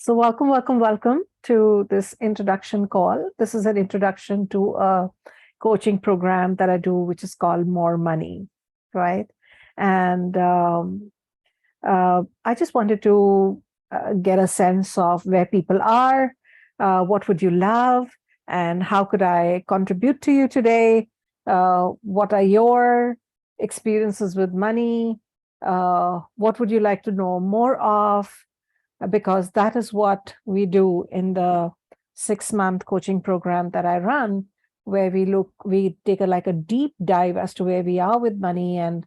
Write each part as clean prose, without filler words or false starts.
So welcome to this introduction call. This is an introduction to a coaching program that I do, which is called More Money, right? And I just wanted to get a sense of where people are, what would you love, and how could I contribute to you today? What are your experiences with money? What would you like to know more of? Because that is what we do in the 6-month coaching program that I run, where we take a deep dive as to where we are with money and,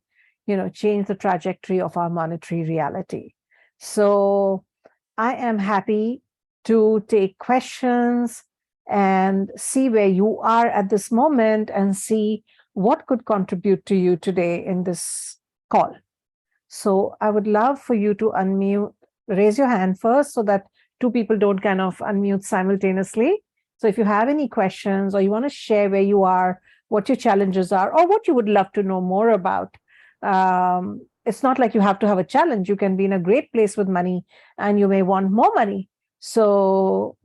change the trajectory of our monetary reality. So I am happy to take questions and see where you are at this moment and see what could contribute to you today in this call. So I would love for you to raise your hand first so that two people don't kind of unmute simultaneously. So if you have any questions or you want to share where you are, what your challenges are, or what you would love to know more about, it's not like you have to have a challenge. You can be in a great place with money and you may want more money. So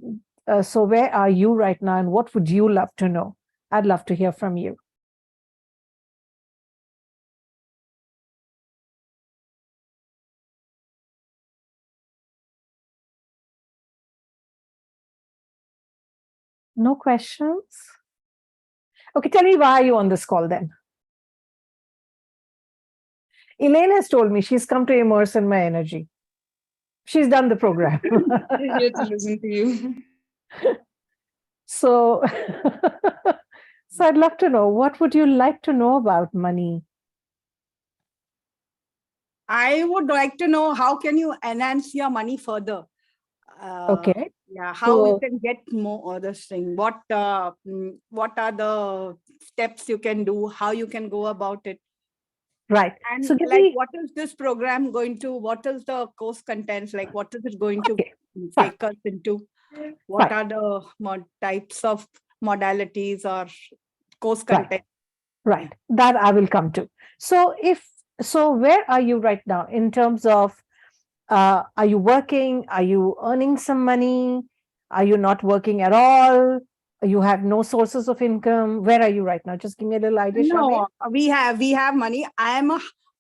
where are you right now and what would you love to know? I'd love to hear from you. No questions? Okay, tell me, why are you on this call then? Elaine has told me she's come to immerse in my energy. She's done the program. Here to listen to you. So, so I'd love to know, what would you like to know about money? I would like to know, how can you enhance your money further? Okay. Yeah, how you can get more of this thing. What are the steps you can do? How you can go about it? Right. And So what is this program going to? What is the course contents? Like, what is it going to fine. take us into? What are the types of modalities or course content? Right. That I will come to. So where are you right now in terms of, are you working? Are you earning some money? Are you not working at all? You have no sources of income? Where are you right now? Just give me a little idea, Charmaine. No, we have money. I am a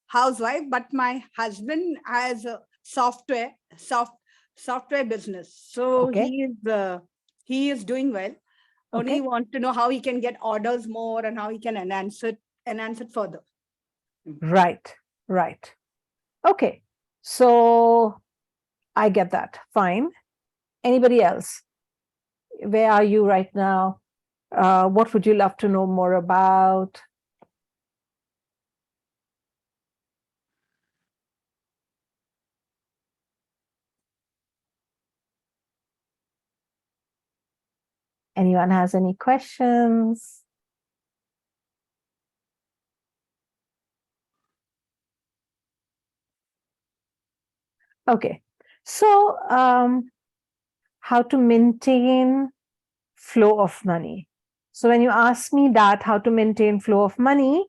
housewife, but my husband has a software business. So Okay. he is doing well. Only want to know how he can get orders more and how he can enhance it further. Right. Okay. So I get that. Fine. Anybody else? Where are you right now? What would you love to know more about? Anyone has any questions? Okay. So, how to maintain flow of money. So when you ask me that, how to maintain flow of money,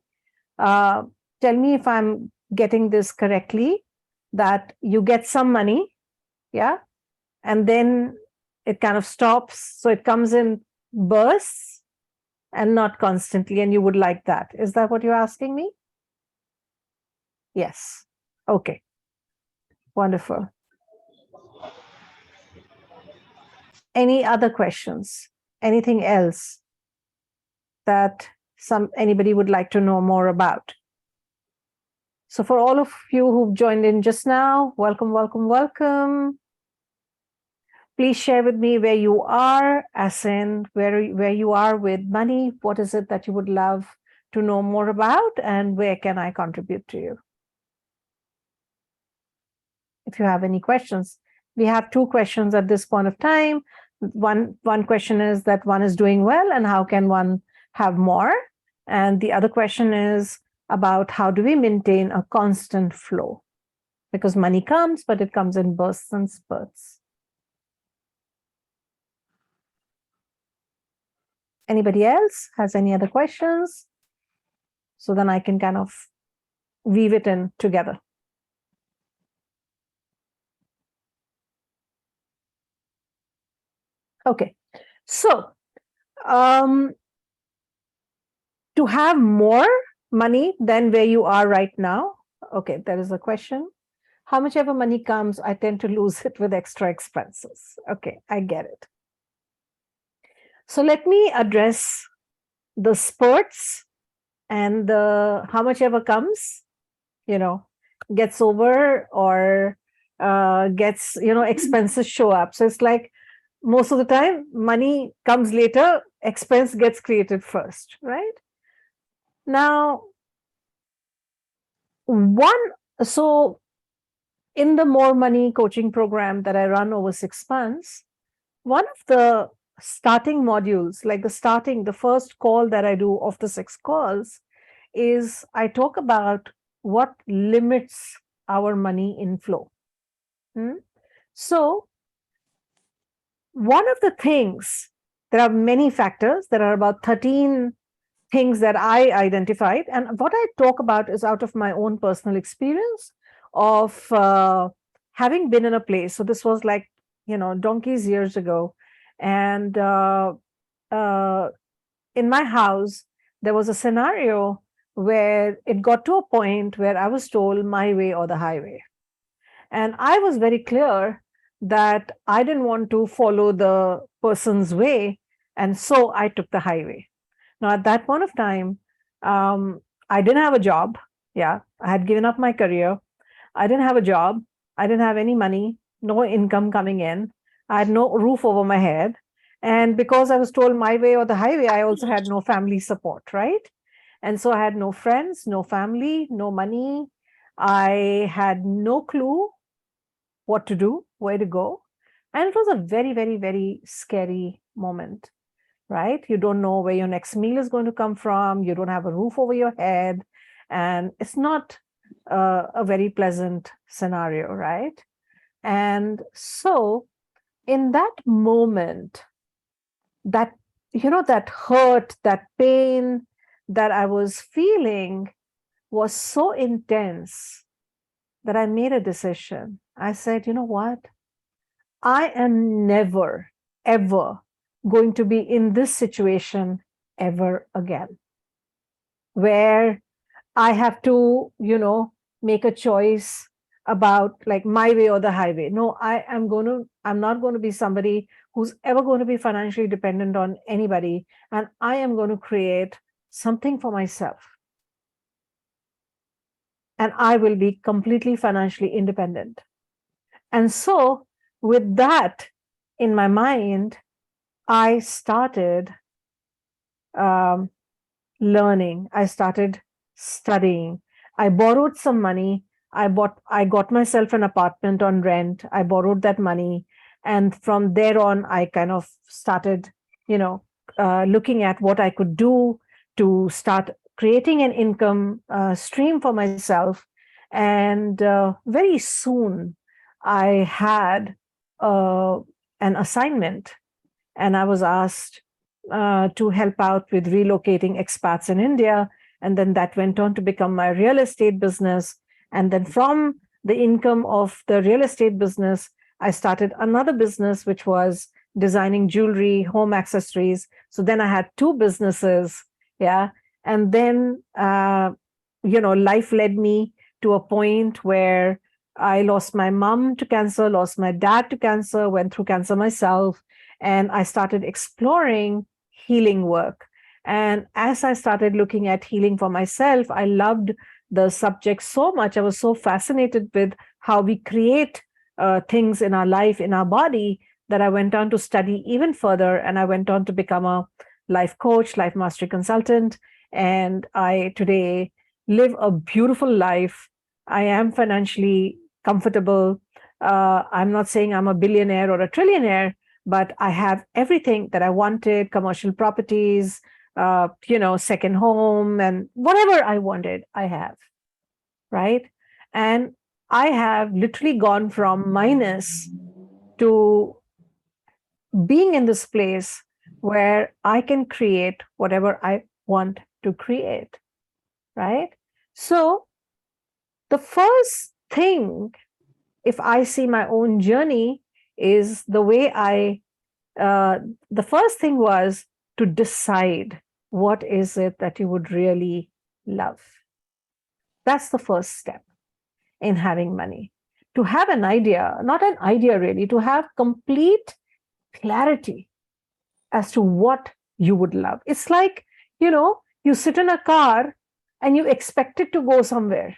tell me if I'm getting this correctly, that you get some money, yeah, and then it kind of stops. So it comes in bursts and not constantly, and you would like that. Is that what you're asking me? Yes. Okay. Wonderful. Any other questions? Anything else that anybody would like to know more about? So for all of you who've joined in just now, welcome. Please share with me where you are, as in where you are with money. What is it that you would love to know more about, and where can I contribute to you? If you have any questions. We have 2 questions at this point of time. One question is that one is doing well and how can one have more? And the other question is about how do we maintain a constant flow? Because money comes, but it comes in bursts and spurts. Anybody else has any other questions? So then I can kind of weave it in together. Okay. So, um, to have more money than where you are right now. Okay, there is a question. How much ever money comes, I tend to lose it with extra expenses. Okay, I get it. So let me address the spurts and the how much ever comes, you know, gets over or gets, expenses show up. So it's like most of the time, money comes later, expense gets created first, right? Now, one, so in the More Money coaching program that I run over 6 months, one of the starting modules, like the first call that I do of the 6 calls, is I talk about what limits our money inflow. Hmm? So, one of the things, there are many factors, there are about 13 things that I identified. And what I talk about is out of my own personal experience of having been in a place. So this was like, donkeys years ago. And uh, in my house, there was a scenario where it got to a point where I was told my way or the highway. And I was very clear that I didn't want to follow the person's way. And so I took the highway. Now, at that point of time, I didn't have a job. Yeah, I had given up my career. I didn't have a job. I didn't have any money, no income coming in. I had no roof over my head. And because I was told my way or the highway, I also had no family support, right? And so I had no friends, no family, no money. I had no clue what to do, where to go. And it was a very, very, very scary moment, right? You don't know where your next meal is going to come from. You don't have a roof over your head. And it's not a very pleasant scenario, right? And so, in that moment, that, that hurt, that pain that I was feeling was so intense that I made a decision. I said, you know what? I am never, ever going to be in this situation ever again, where I have to, make a choice about like my way or the highway. No, I'm not going to be somebody who's ever going to be financially dependent on anybody. And I am going to create something for myself. And I will be completely financially independent. And so, with that in my mind, I started um, learning. I started studying. I borrowed some money. I got myself an apartment on rent. I borrowed that money. And from there on, I kind of started, looking at what I could do to start creating an income stream for myself. And very soon, I had uh, an assignment, and I was asked to help out with relocating expats in India. And then that went on to become my real estate business. And then from the income of the real estate business, I started another business, which was designing jewelry, home accessories. So then I had two businesses. Yeah. And then, life led me to a point where I lost my mom to cancer, lost my dad to cancer, went through cancer myself, and I started exploring healing work. And as I started looking at healing for myself, I loved the subject so much. I was so fascinated with how we create things in our life, in our body, that I went on to study even further. And I went on to become a life coach, life mastery consultant. And I today live a beautiful life. I am financially comfortable. I'm not saying I'm a billionaire or a trillionaire, but I have everything that I wanted: commercial properties, second home, and whatever I wanted, I have, right? And I have literally gone from minus to being in this place where I can create whatever I want to create, right? So, the first thing, if I see my own journey, is the way I the first thing was to decide what is it that you would really love. That's the first step in having money. To have an idea, not an idea really, to have complete clarity as to what you would love. It's like, you sit in a car and you expect it to go somewhere.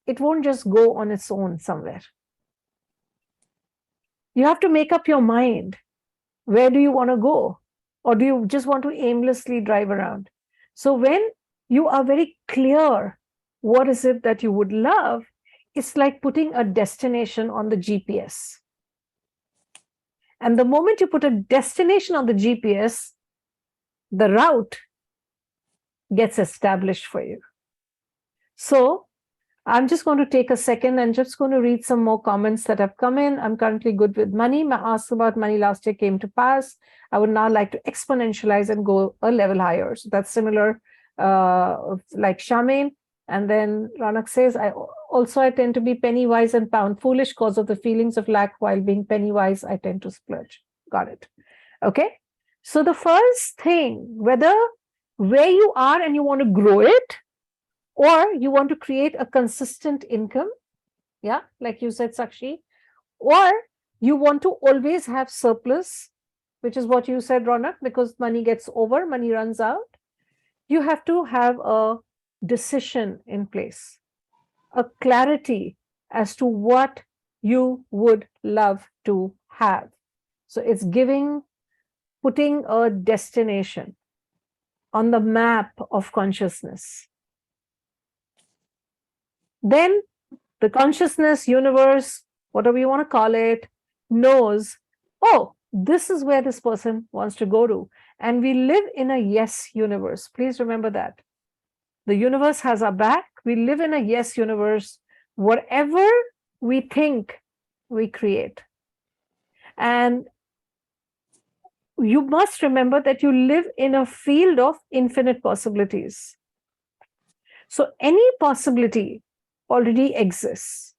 It won't just go on its own somewhere. You have to make up your mind. Where do you want to go? Or do you just want to aimlessly drive around? So when you are very clear what is it that you would love, it's like putting a destination on the GPS. And the moment you put a destination on the GPS, the route gets established for you. So I'm just going to take a second and just going to read some more comments that have come in. I'm currently good with money. My ask about money last year came to pass. I would now like to exponentialize and go a level higher. So that's similar, like Charmaine. And then Ronak says, I tend to be penny wise and pound foolish because of the feelings of lack. While being penny wise, I tend to splurge. Got it. Okay. So the first thing, whether where you are and you want to grow it, or you want to create a consistent income, yeah, like you said, Sakshi, or you want to always have surplus, which is what you said, Ronak, because money gets over, money runs out. You have to have a decision in place, a clarity as to what you would love to have. So it's putting a destination on the map of consciousness. Then the consciousness, universe, whatever you want to call it, knows, oh, this is where this person wants to go to. And we live in a yes universe. Please remember that. The universe has our back. We live in a yes universe. Whatever we think, we create. And you must remember that you live in a field of infinite possibilities. So any possibility already exists,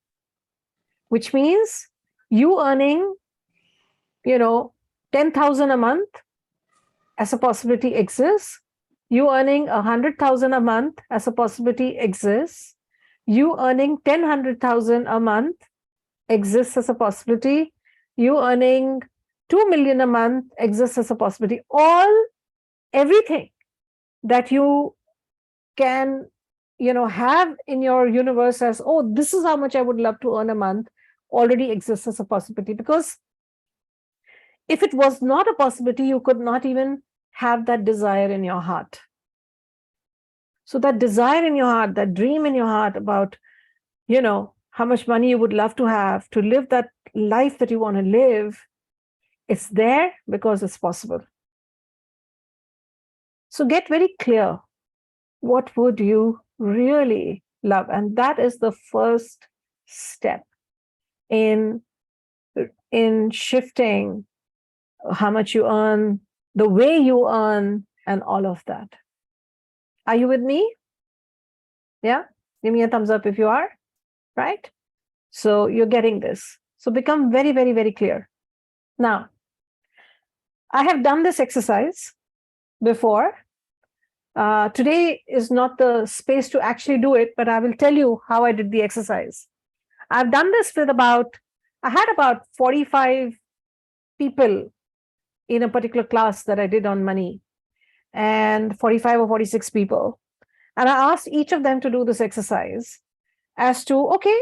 which means you earning, 10,000 a month as a possibility exists. You earning 100,000 a month as a possibility exists. You earning 100,000 a month exists as a possibility. You earning 2 million a month exists as a possibility. Everything that you can, have in your universe as, oh, this is how much I would love to earn a month, already exists as a possibility. Because if it was not a possibility, you could not even have that desire in your heart. So that desire in your heart, that dream in your heart about, how much money you would love to live that life that you want to live, it's there because it's possible. So get very clear. What would you really love? And that is the first step in shifting how much you earn, the way you earn, and all of that. Are you with me? Yeah? Give me a thumbs up if you are, right? So you're getting this. So become very, very, very clear. Now, I have done this exercise before. Today is not the space to actually do it, but I will tell you how I did the exercise. I've done this with I had about 45 people in a particular class that I did on money, and 45 or 46 people. And I asked each of them to do this exercise as to, okay,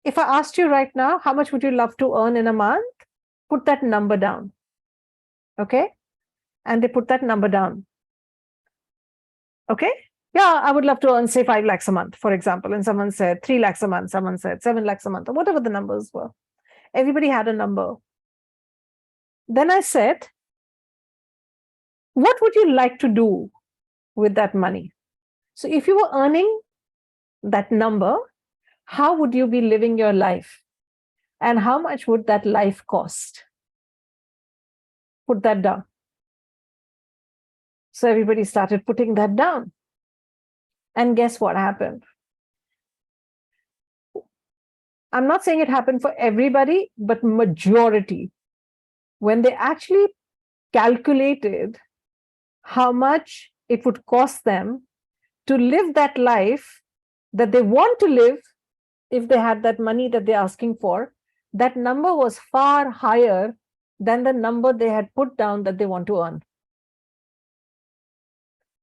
if I asked you right now, how much would you love to earn in a month? Put that number down. Okay? And they put that number down. Okay? Yeah, I would love to earn, say, 5 lakhs a month, for example. And someone said 3 lakhs a month. Someone said 7 lakhs a month, or whatever the numbers were. Everybody had a number. Then I said, what would you like to do with that money? So if you were earning that number, how would you be living your life? And how much would that life cost? Put that down. So everybody started putting that down. And guess what happened? I'm not saying it happened for everybody, but majority when they actually calculated how much it would cost them to live that life that they want to live, if they had that money that they're asking for, that number was far higher than the number they had put down that they want to earn.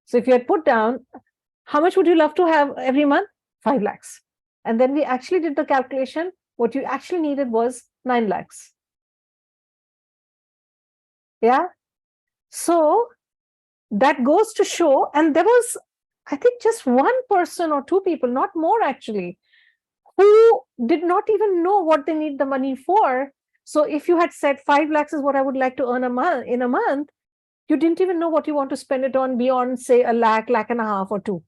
So if you had put down, how much would you love to have every month? 5 lakhs. And then we actually did the calculation. What you actually needed was 9 lakhs. Yeah. So that goes to show, and there was, I think, just one person or two people, not more actually, who did not even know what they need the money for. So if you had said 5 lakhs is what I would like to earn in a month, you didn't even know what you want to spend it on beyond, say, a lakh, lakh and a half or two.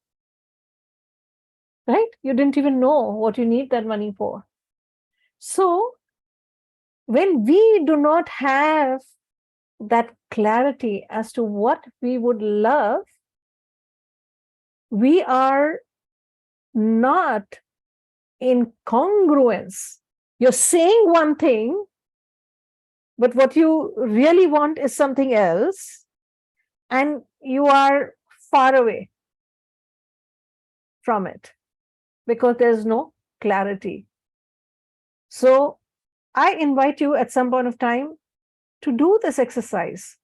Right? You didn't even know what you need that money for. So when we do not have that clarity as to what we would love, we are not in congruence. You're saying one thing, but what you really want is something else, and you are far away from it because there's no clarity. So I invite you at some point of time to do this exercise.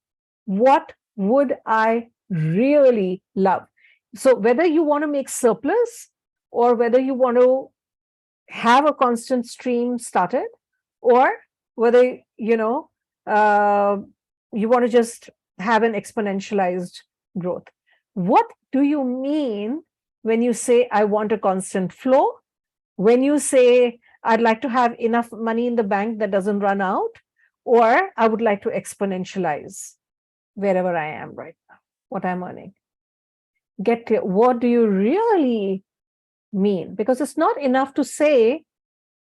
What would I really love? So whether you want to make surplus, or whether you want to have a constant stream started, or whether you want to just have an exponentialized growth. What do you mean when you say I want a constant flow? When you say I'd like to have enough money in the bank that doesn't run out, or I would like to exponentialize wherever I am right now, what I'm earning. Get clear. What do you really mean? Because it's not enough to say,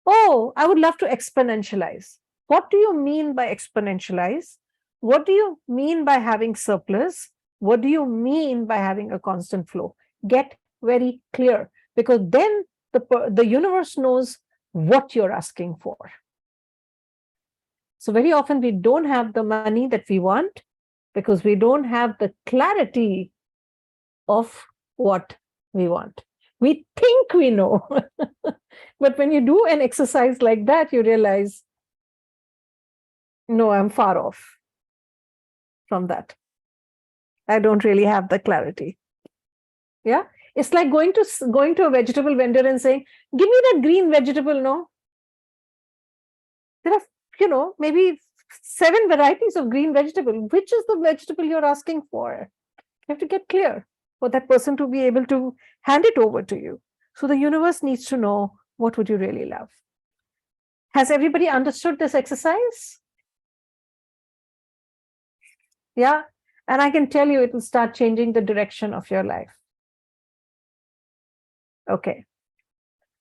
oh, I would love to exponentialize. What do you mean by exponentialize? What do you mean by having surplus? What do you mean by having a constant flow? Get very clear, because then the universe knows what you're asking for. So very often we don't have the money that we want because we don't have the clarity of what we want. We think we know, but when you do an exercise like that, you realize, no, I'm far off from that. I don't really have the clarity. Yeah, it's like going to a vegetable vendor and saying, "Give me that green vegetable." No, there are maybe 7 varieties of green vegetable. Which is the vegetable you're asking for? You have to get clear for that person to be able to hand it over to you. So the universe needs to know, what would you really love? Has everybody understood this exercise? Yeah. And I can tell you it will start changing the direction of your life. Okay.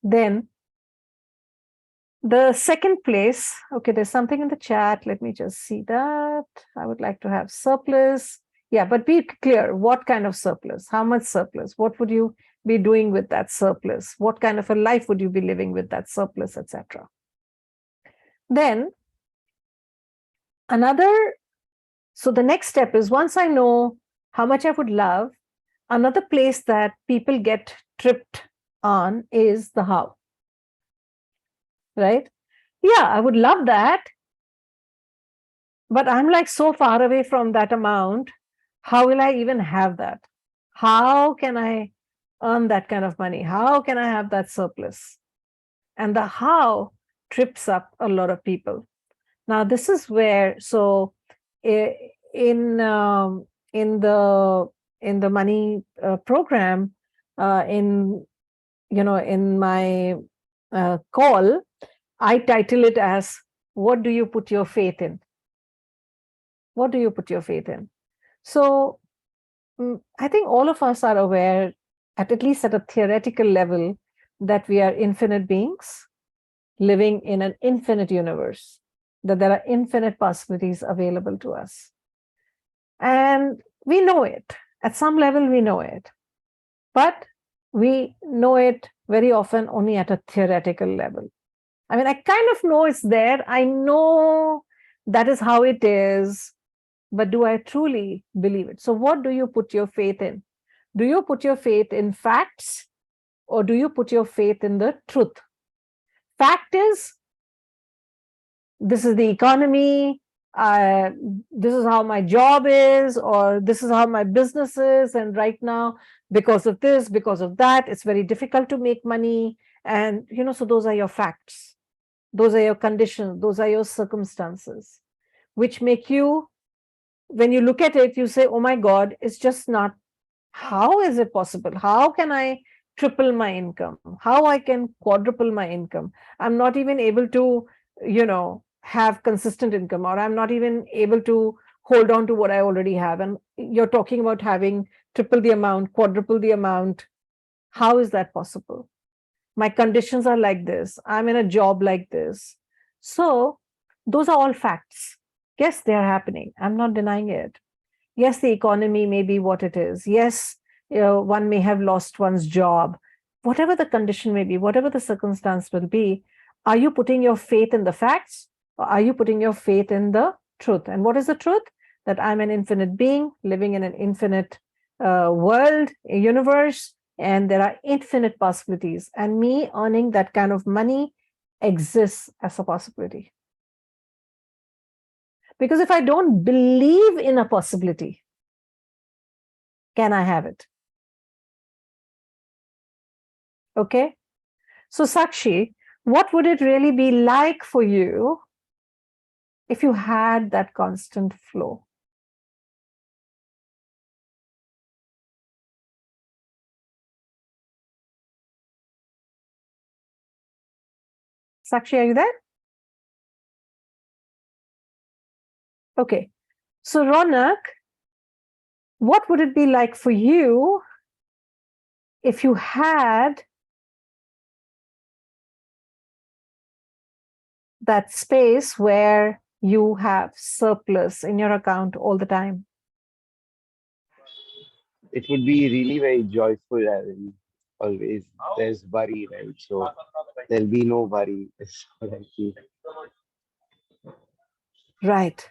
Then the second place, okay, there's something in the chat. Let me just see that. I would like to have surplus. Yeah, but be clear, what kind of surplus? How much surplus? What would you be doing with that surplus? What kind of a life would you be living with that surplus, etc.? Then so the next step is, once I know how much I would love, another place that people get tripped on is the how. Right? Yeah, I would love that, but I'm like so far away from that amount. How will I even have that? How can I earn that kind of money? How can I have that surplus? And the how trips up a lot of people. Now, this is where, so in the money program, in my call, I title it as, what do you put your faith in? What do you put your faith in? So I think all of us are aware, at least at a theoretical level, that we are infinite beings living in an infinite universe, that there are infinite possibilities available to us. And we know it. At some level, we know it. But we know it very often only at a theoretical level. I mean, I kind of know it's there. I know that is how it is, but do I truly believe it? So what do you put your faith in? Do you put your faith in facts, or do you put your faith in the truth? Fact is, this is the economy, this is how my job is, or this is how my business is, and right now, because of this, because of that, it's very difficult to make money. And so those are your facts, those are your conditions, those are your circumstances, which make you, when you look at it, you say, oh my God, it's just not, how is it possible? How can I triple my income? How I can quadruple my income? I'm not even able to, have consistent income, or I'm not even able to hold on to what I already have. And you're talking about having triple the amount, quadruple the amount. How is that possible? My conditions are like this. I'm in a job like this. So those are all facts. Yes, they are happening. I'm not denying it. Yes, the economy may be what it is. Yes, one may have lost one's job. Whatever the condition may be, whatever the circumstance will be, are you putting your faith in the facts, or are you putting your faith in the truth? And what is the truth? That I'm an infinite being living in an infinite world, a universe, and there are infinite possibilities. And me earning that kind of money exists as a possibility. Because if I don't believe in a possibility, can I have it? Okay. So Sakshi, what would it really be like for you if you had that constant flow? Sakshi, are you there? Okay. So Ronak, what would it be like for you if you had that space where you have surplus in your account all the time? It would be really very joyful, and always there's worry, right? So there'll be no worry. Is what I feel. Right.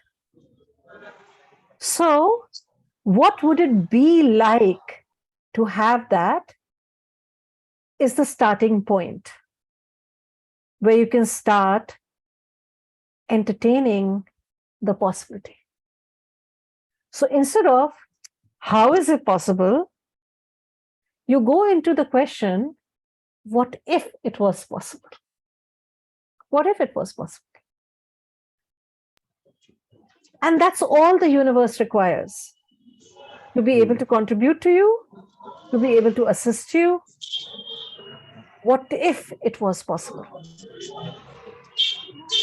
So what would it be like to have that is the starting point where you can start entertaining the possibility. So instead of how is it possible, you go into the question, what if it was possible? What if it was possible? And that's all the universe requires, to be able to contribute to you, to be able to assist you. What if it was possible?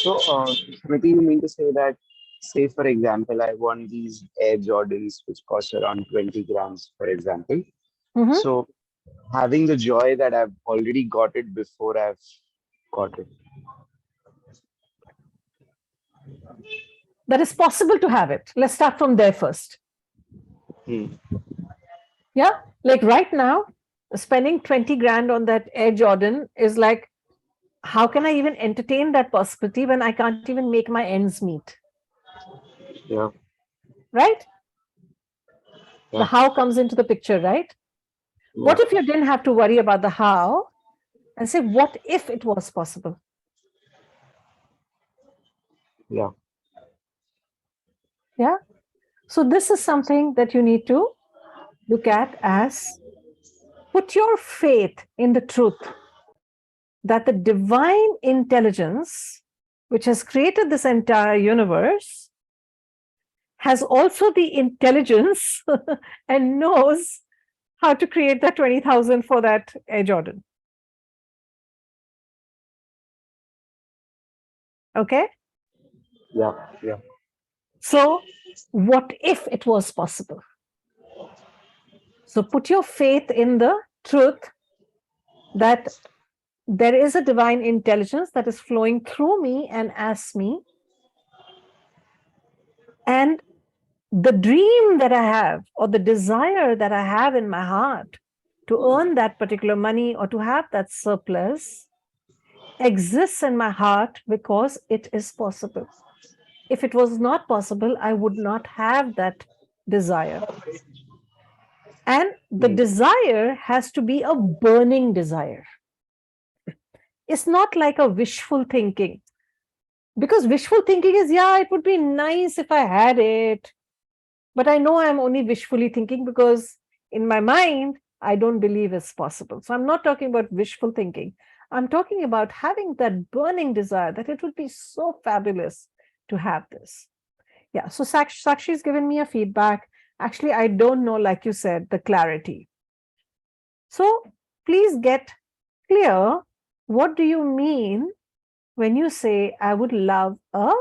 So, Smriti, you mean to say that, say for example, I want these Air Jordans which cost around 20 grams, for example. Mhm. So, having the joy that I've already got it before I've got it. That is possible to have it. Let's start from there first. Yeah, like right now, spending 20 grand on that Air Jordan is like, how can I even entertain that possibility when I can't even make my ends meet? Yeah. Right? Yeah. The how comes into the picture, right? What if you didn't have to worry about the how and say, what if it was possible? Yeah. Yeah. So this is something that you need to look at as put your faith in the truth that the divine intelligence, which has created this entire universe, has also the intelligence and knows how to create that 20,000 for that Air Jordan. Okay? Yeah. Yeah. So what if it was possible? So put your faith in the truth that there is a divine intelligence that is flowing through me and as me. And the dream that I have, or the desire that I have in my heart to earn that particular money or to have that surplus exists in my heart because it is possible. If it was not possible, I would not have that desire. And the desire has to be a burning desire. It's not like a wishful thinking. Because wishful thinking is, yeah, it would be nice if I had it. But I know I'm only wishfully thinking because in my mind, I don't believe it's possible. So I'm not talking about wishful thinking. I'm talking about having that burning desire that it would be so fabulous to have this. Yeah, so Sakshi's given me a feedback. Actually, I don't know, like you said, the clarity. So please get clear. What do you mean when you say, I would love a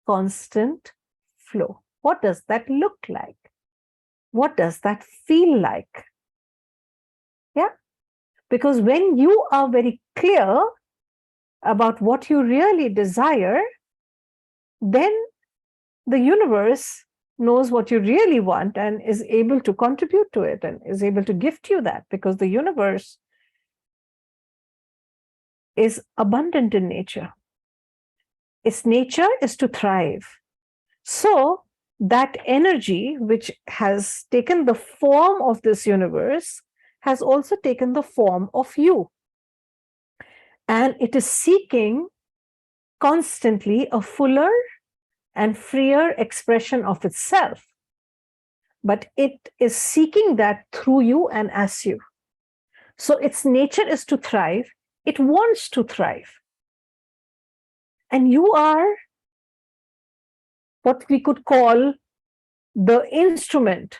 constant flow? What does that look like? What does that feel like? Yeah, because when you are very clear about what you really desire, then the universe knows what you really want and is able to contribute to it and is able to gift you that, because the universe is abundant in nature. Its nature is to thrive. So that energy which has taken the form of this universe has also taken the form of you. And it is seeking constantly a fuller and freer expression of itself. But it is seeking that through you and as you. So its nature is to thrive. It wants to thrive. And you are what we could call the instrument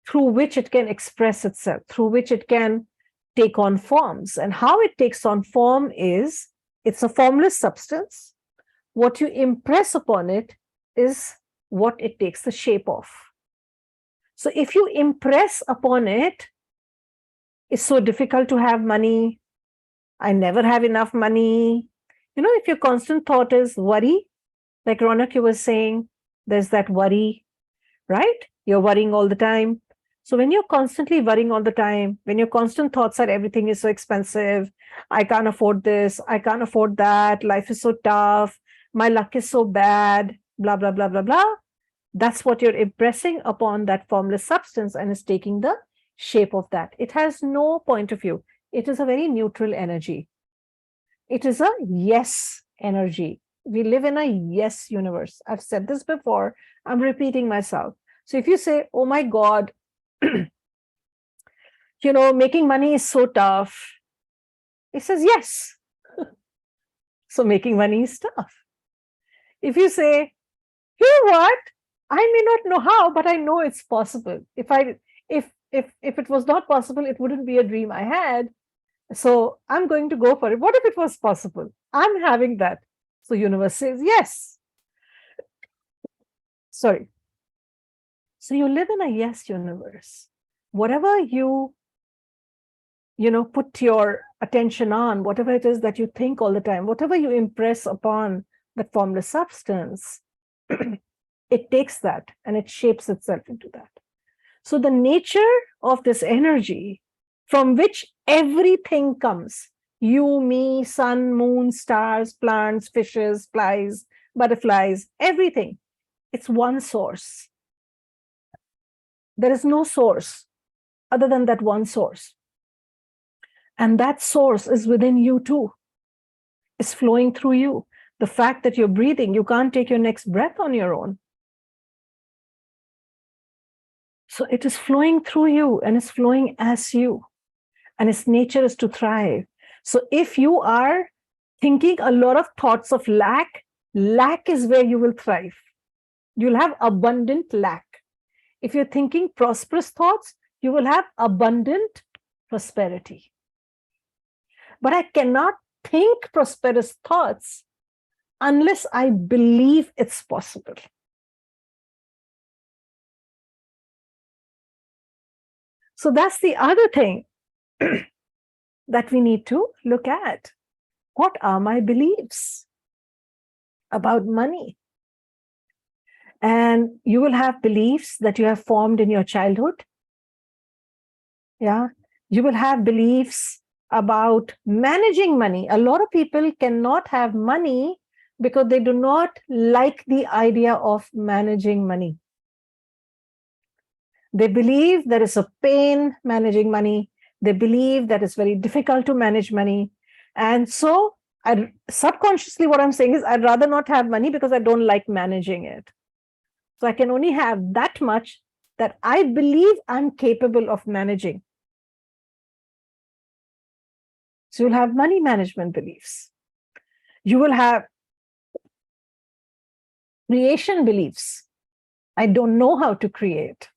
through which it can express itself, through which it can take on forms. And how it takes on form is, it's a formless substance. What you impress upon it is what it takes the shape of. So if you impress upon it, it's so difficult to have money, I never have enough money. You know, if your constant thought is worry, like Ronak, you were saying, there's that worry, right? You're worrying all the time. So when you're constantly worrying all the time, when your constant thoughts are everything is so expensive, I can't afford this, I can't afford that, life is so tough, my luck is so bad, blah, blah, blah, blah, blah. That's what you're impressing upon that formless substance and is taking the shape of that. It has no point of view. It is a very neutral energy. It is a yes energy. We live in a yes universe. I've said this before. I'm repeating myself. So if you say, oh my God, making money is so tough, it says yes. So making money is tough. If you say, you know what, I may not know how, but I know it's possible. If it was not possible, it wouldn't be a dream I had. So I'm going to go for it. What if it was possible? I'm having that. So universe says yes. Sorry. So you live in a yes universe. Whatever you put your attention on, whatever it is that you think all the time, whatever you impress upon that formless substance, it takes that and it shapes itself into that. So the nature of this energy from which everything comes, you, me, sun, moon, stars, plants, fishes, flies, butterflies, everything, it's one source. There is no source other than that one source. And that source is within you too. It's flowing through you. The fact that you're breathing, you can't take your next breath on your own. So it is flowing through you and it's flowing as you. And its nature is to thrive. So if you are thinking a lot of thoughts of lack, lack is where you will thrive. You'll have abundant lack. If you're thinking prosperous thoughts, you will have abundant prosperity. But I cannot think prosperous thoughts unless I believe it's possible. So that's the other thing that we need to look at. What are my beliefs about money? And you will have beliefs that you have formed in your childhood. Yeah. You will have beliefs about managing money. A lot of people cannot have money because they do not like the idea of managing money. They believe there is a pain managing money. They believe that it's very difficult to manage money. And so subconsciously, what I'm saying is I'd rather not have money because I don't like managing it. So I can only have that much that I believe I'm capable of managing. So you'll have money management beliefs. You will have creation beliefs. I don't know how to create.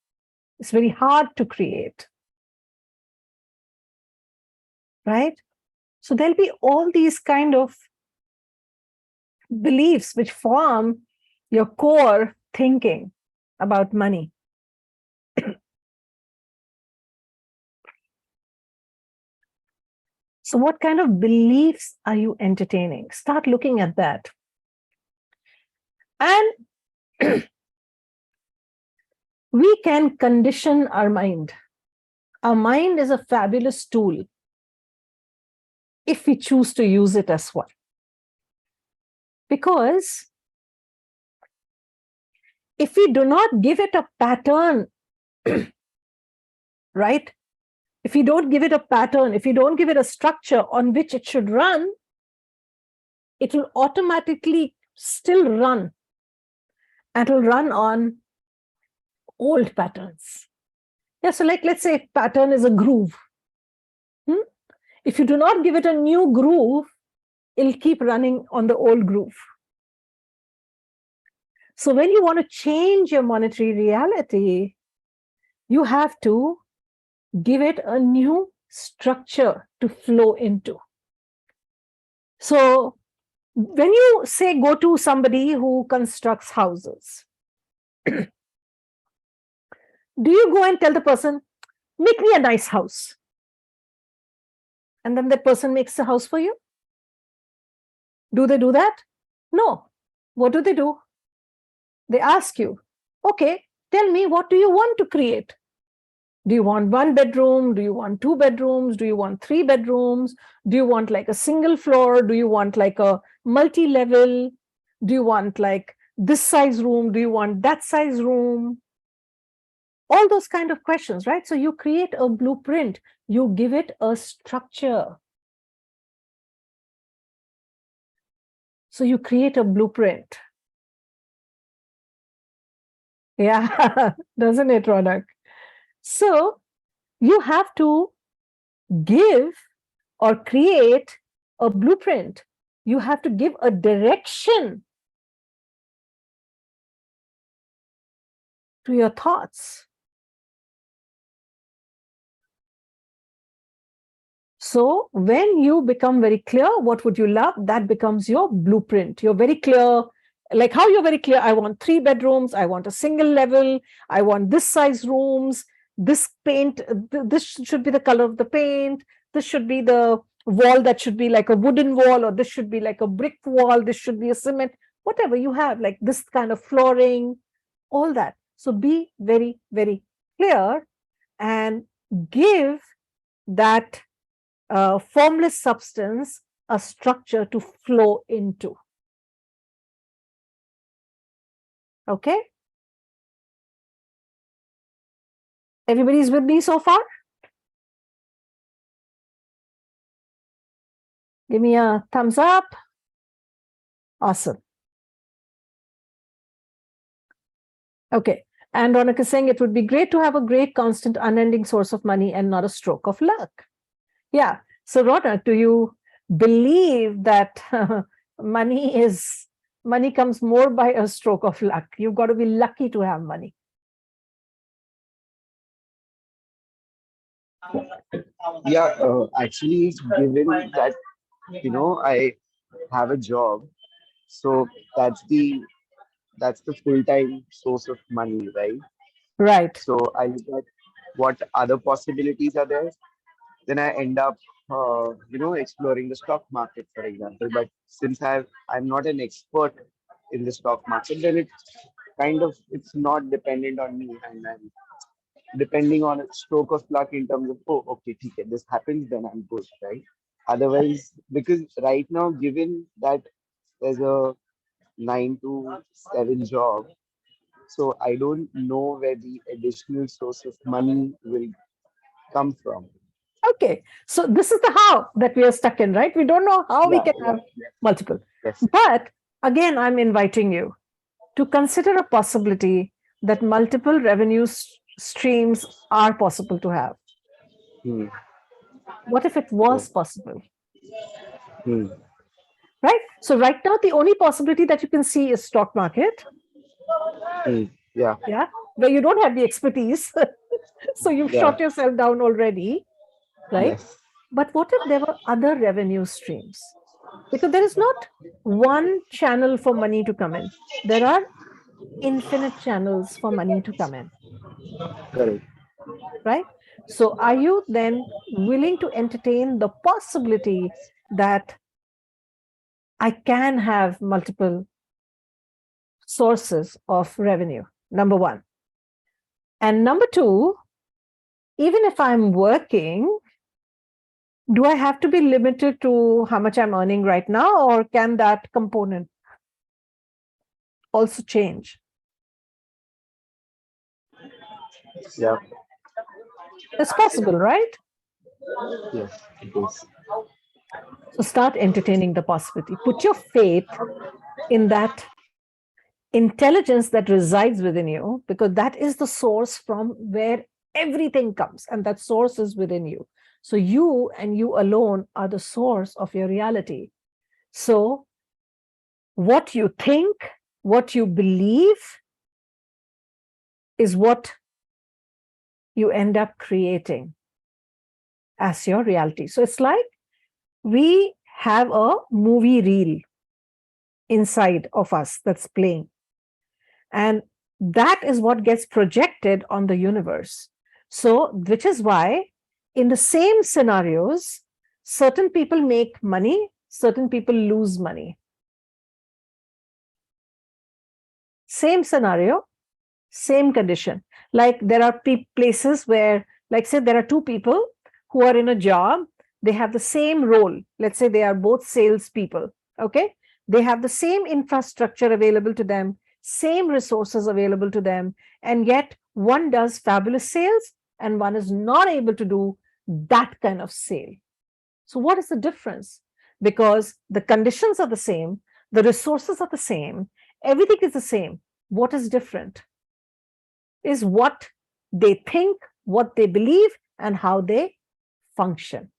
It's very hard to create. Right? So there'll be all these kind of beliefs which form your core thinking about money. So what kind of beliefs are you entertaining? Start looking at that. And we can condition our mind. Our mind is a fabulous tool if we choose to use it as one. Because if we do not give it a pattern, right? If you don't give it a pattern, if you don't give it a structure on which it should run, it will automatically still run. And it will run on old patterns. Yeah, so like let's say pattern is a groove. If you do not give it a new groove, it'll keep running on the old groove. So when you want to change your monetary reality, you have to give it a new structure to flow into. So when you say go to somebody who constructs houses, do you go and tell the person, make me a nice house? And then the person makes the house for you? Do they do that? No. What do? They ask you, okay, tell me, what do you want to create? Do you want 1 bedroom? Do you want 2 bedrooms? Do you want 3 bedrooms? Do you want like a single floor? Do you want like a multi-level? Do you want like this size room? Do you want that size room? All those kind of questions, right? So you create a blueprint. You give it a structure. So you create a blueprint. Yeah, doesn't it, Ronak? So you have to give or create a blueprint. You have to give a direction to your thoughts. So when you become very clear, what would you love? That becomes your blueprint. You're very clear, like how you're very clear, I want 3 bedrooms, I want a single level, I want this size rooms, this paint, this should be the color of the paint, this should be the wall that should be like a wooden wall, or this should be like a brick wall, this should be a cement, whatever you have, like this kind of flooring, all that. So be very, very clear and give that formless substance a structure to flow into. Okay? Everybody's with me so far? Give me a thumbs up. Awesome. Okay. And Ronak is saying it would be great to have a great, constant, unending source of money and not a stroke of luck. Yeah. So Ronak, do you believe that money comes more by a stroke of luck? You've got to be lucky to have money. Yeah, actually, given that, I have a job, so that's the full-time source of money, right? Right. So I look at what other possibilities are there. Then I end up, exploring the stock market, for example. But since I'm not an expert in the stock market, then it's not dependent on me, and I'm depending on a stroke of luck in terms of, oh, okay, okay, this happens, then I'm good, right? Otherwise, because right now, given that there's a 9 to 7 job. So I don't know where the additional source of money will come from. Okay, so this is the how that we are stuck in, right? We don't know how we Yeah, can yeah, have multiple. yes. But again, I'm inviting you to consider a possibility that multiple revenue streams are possible to have. Hmm. What if it Yeah. was possible, Hmm. right? So right now, the only possibility that you can see is stock market, Hmm. Yeah. yeah, where you don't have the expertise. So you've Yeah. shot yourself down already, right? Yes. But what if there were other revenue streams? Because there is not one channel for money to come in. There are infinite channels for money to come in, Correct. right? So are you then willing to entertain the possibility that I can have multiple sources of revenue? Number one. And number two, even if I'm working, do I have to be limited to how much I'm earning right now, or can that component also change? Yeah. It's possible, right? Yes. It is. So start entertaining the possibility. Put your faith in that intelligence that resides within you, because that is the source from where everything comes, and that source is within you. So you and you alone are the source of your reality. So what you think, what you believe is what you end up creating as your reality. So it's like we have a movie reel inside of us that's playing. And that is what gets projected on the universe. So, which is why in the same scenarios, certain people make money, certain people lose money. Same scenario, same condition. Like there are places where, like, say, there are two people who are in a job, they have the same role. Let's say they are both salespeople. Okay. They have the same infrastructure available to them, same resources available to them, and yet one does fabulous sales and one is not able to do that kind of sale. So, what is the difference? Because the conditions are the same, the resources are the same, everything is the same. What is different is what they think, what they believe, and how they function.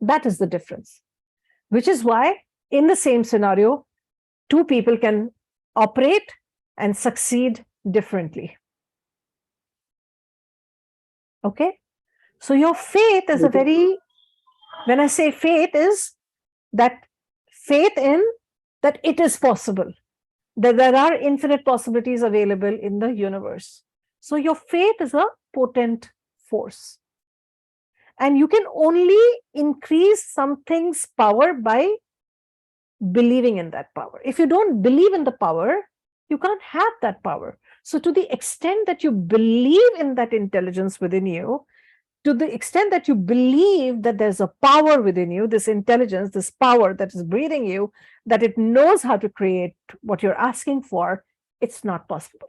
That is the difference, which is why, in the same scenario, two people can operate and succeed differently. Okay. So, your faith is a very, when I say faith, is that faith in that it is possible, that there are infinite possibilities available in the universe. So, your faith is a potent force. And you can only increase something's power by believing in that power. If you don't believe in the power, you can't have that power. So, to the extent that you believe in that intelligence within you, to the extent that you believe that there's a power within you, this intelligence, this power that is breathing you, that it knows how to create what you're asking for, it's not possible.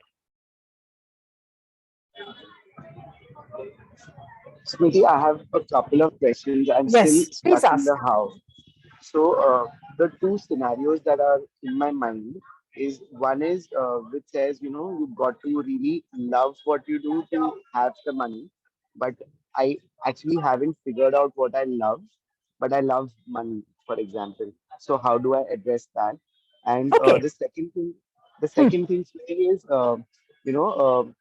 Smriti, I have a couple of questions. I'm still Yes, please stuck in ask. the how. So the two scenarios that are in my mind is one is which says, you've got to really love what you do to have the money. But I actually haven't figured out what I love, but I love money, for example. So how do I address that? And Okay. the Hmm. second thing Smriti, is, you know,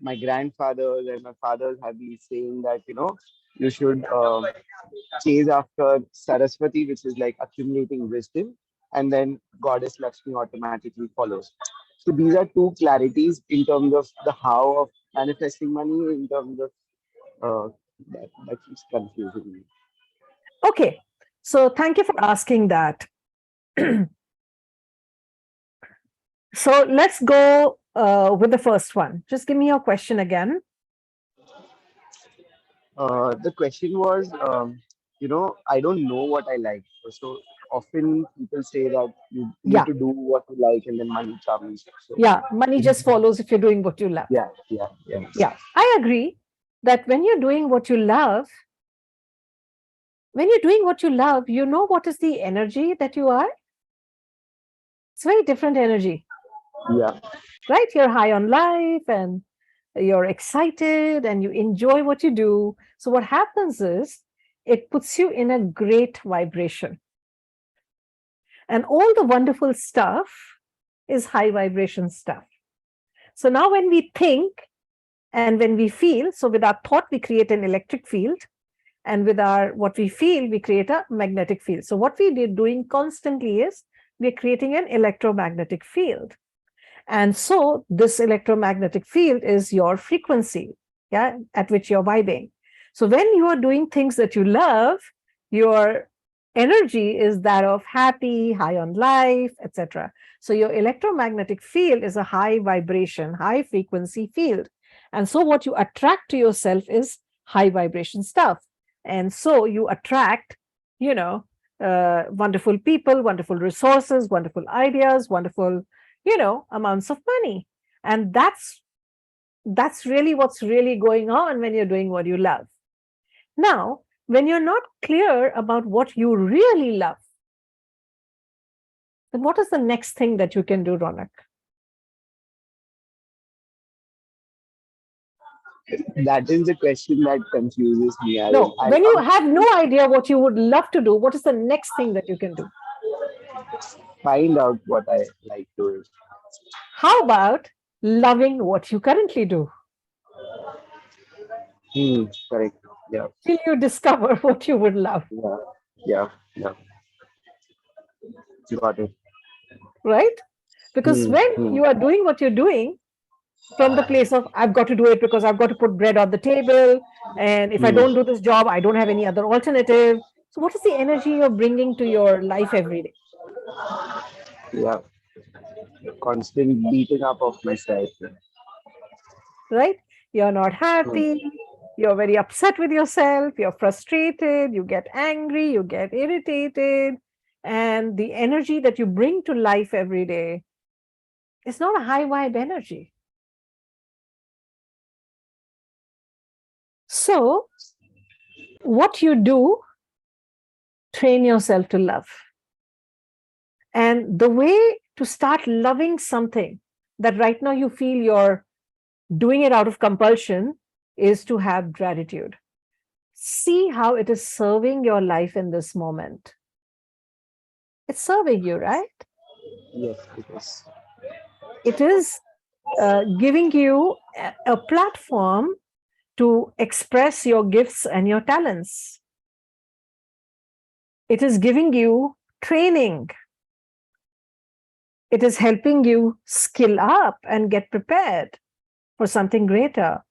my grandfathers and my fathers have been saying that, you should chase after Saraswati, which is like accumulating wisdom, and then Goddess Lakshmi automatically follows. So these are two clarities in terms of the how of manifesting money, in terms of that keeps confusing me. Okay. So, thank you for asking that. So, let's go with the first one. Just give me your question again. The question was, I don't know what I like. So often people say that you Yeah. need to do what you like and then money comes. So Yeah. Money just follows if you're doing what you love. yeah, yeah, yeah. Yeah. I agree that when you're doing what you love, you know what is the energy that you are? It's very different energy, Yeah. right? You're high on life and you're excited and you enjoy what you do. So what happens is it puts you in a great vibration. And all the wonderful stuff is high vibration stuff. So now when we think and when we feel, so with our thought, we create an electric field. And with our what we feel, we create a magnetic field. So what we are doing constantly is we're creating an electromagnetic field. And so this electromagnetic field is your frequency, yeah, at which you're vibing. So when you are doing things that you love, your energy is that of happy, high on life, etc. So your electromagnetic field is a high vibration, high frequency field. And so what you attract to yourself is high vibration stuff. And so you attract, wonderful people, wonderful resources, wonderful ideas, wonderful, amounts of money. And that's really what's really going on when you're doing what you love. Now, when you're not clear about what you really love, then what is the next thing that you can do, Ronak? That is the question that confuses me. No, I when you love have no idea what you would love to do, what is the next thing that you can do? find out what I like doing. How about loving what you currently do Correct. Yeah, till you discover what you would love, yeah, yeah, yeah. Got it. right? Because Hmm, when hmm, you are doing what you're doing from the place of, I've got to do it because I've got to put bread on the table. And if I hmm. don't do this job, I don't have any other alternative. So, what is the energy you're bringing to your life every day, Yeah, constant beating up of myself. right? You're not Hmm. happy. You're very upset with yourself. You're frustrated. You get angry. You get irritated. And the energy that you bring to life every day is not a high vibe energy. So, what you do, train yourself to love. And the way to start loving something that right now you feel you're doing it out of compulsion is to have gratitude. See how it is serving your life in this moment. It's serving you, right? Yes, it is. It is giving you a platform to express your gifts and your talents. It is giving you training. It is helping you skill up and get prepared for something greater.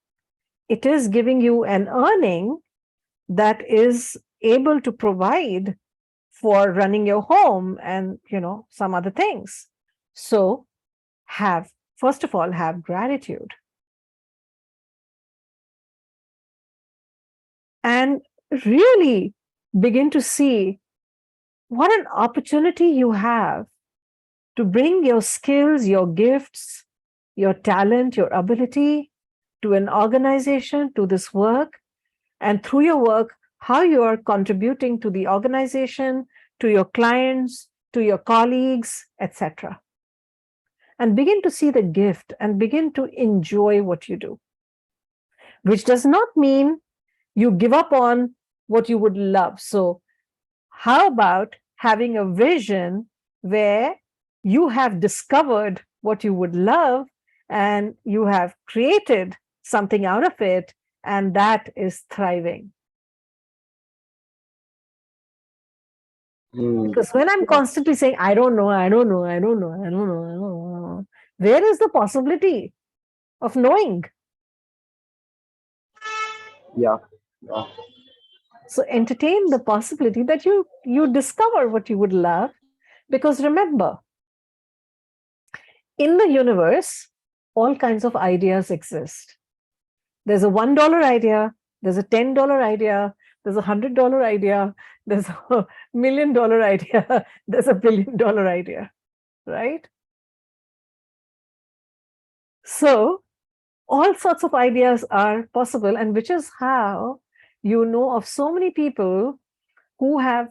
It is giving you an earning that is able to provide for running your home and some other things. So first of all, have gratitude and really begin to see what an opportunity you have to bring your skills, your gifts, your talent, your ability to an organization, to this work, and through your work, how you are contributing to the organization, to your clients, to your colleagues, etc. And begin to see the gift and begin to enjoy what you do, which does not mean you give up on what you would love. So, how about having a vision where you have discovered what you would love and you have created something out of it, and that is thriving? Because when I'm Yeah, constantly saying, I don't know, I don't know, I don't know, I don't know, I don't know, where is the possibility of knowing? yeah, yeah. So entertain the possibility that you discover what you would love. Because remember, in the universe, all kinds of ideas exist. There's a $1 idea, there's a $10 idea, There's $100 idea, there's a $1 million idea, there's a $1 billion idea, right? So all sorts of ideas are possible, and which is how you know of so many people who have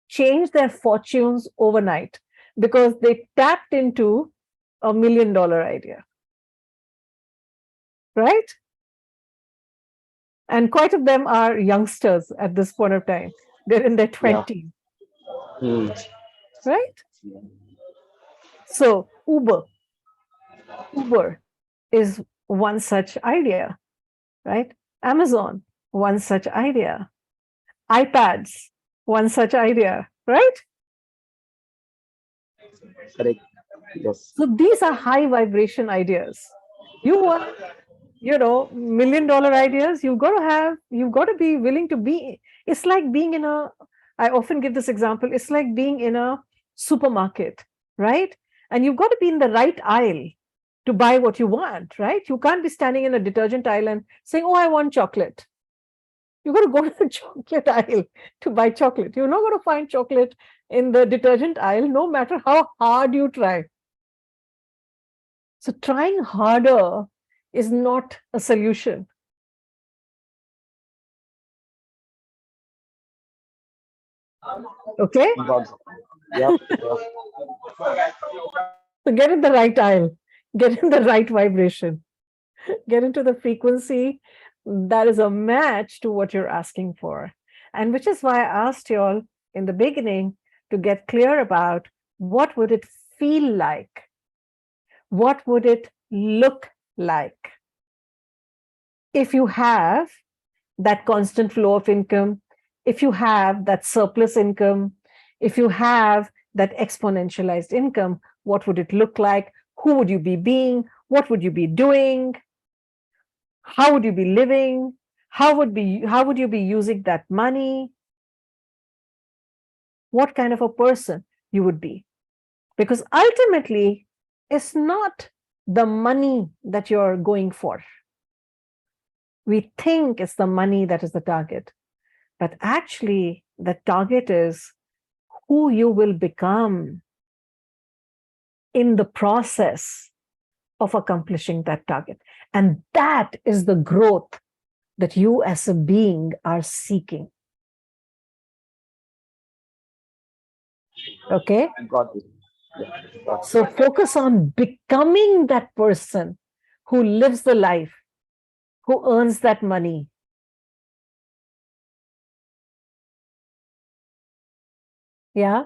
changed their fortunes overnight because they tapped into a $1 million idea, right? And quite of them are youngsters at this point of time. They're in their 20s, Hmm. right? So Uber is one such idea, right? Amazon, one such idea. iPads, one such idea, right? Correct. Yes. So these are high vibration ideas. You want, $1 million ideas, you've got to be willing to be, it's like being in I often give this example, it's like being in a supermarket, right? And you've got to be in the right aisle to buy what you want, right? You can't be standing in a detergent aisle and saying, oh, I want chocolate. You've got to go to the chocolate aisle to buy chocolate. You're not going to find chocolate in the detergent aisle, no matter how hard you try. So trying harder is not a solution. Okay? Yep. So get in the right aisle, get in the right vibration, get into the frequency that is a match to what you're asking for. And which is why I asked you all in the beginning to get clear about what would it feel like? What would it look like if you have that constant flow of income, if you have that surplus income, if you have that exponentialized income, what would it look like? Who would you be being? What would you be doing? How would you be living? How would you be using that money? What kind of a person you would be? Because ultimately, it's not the money that you're going for. We think it's the money that is the target, but actually the target is who you will become in the process of accomplishing that target. And that is the growth that you as a being are seeking. Okay? Got it. Yeah, got it. So focus on becoming that person who lives the life, who earns that money. Yeah.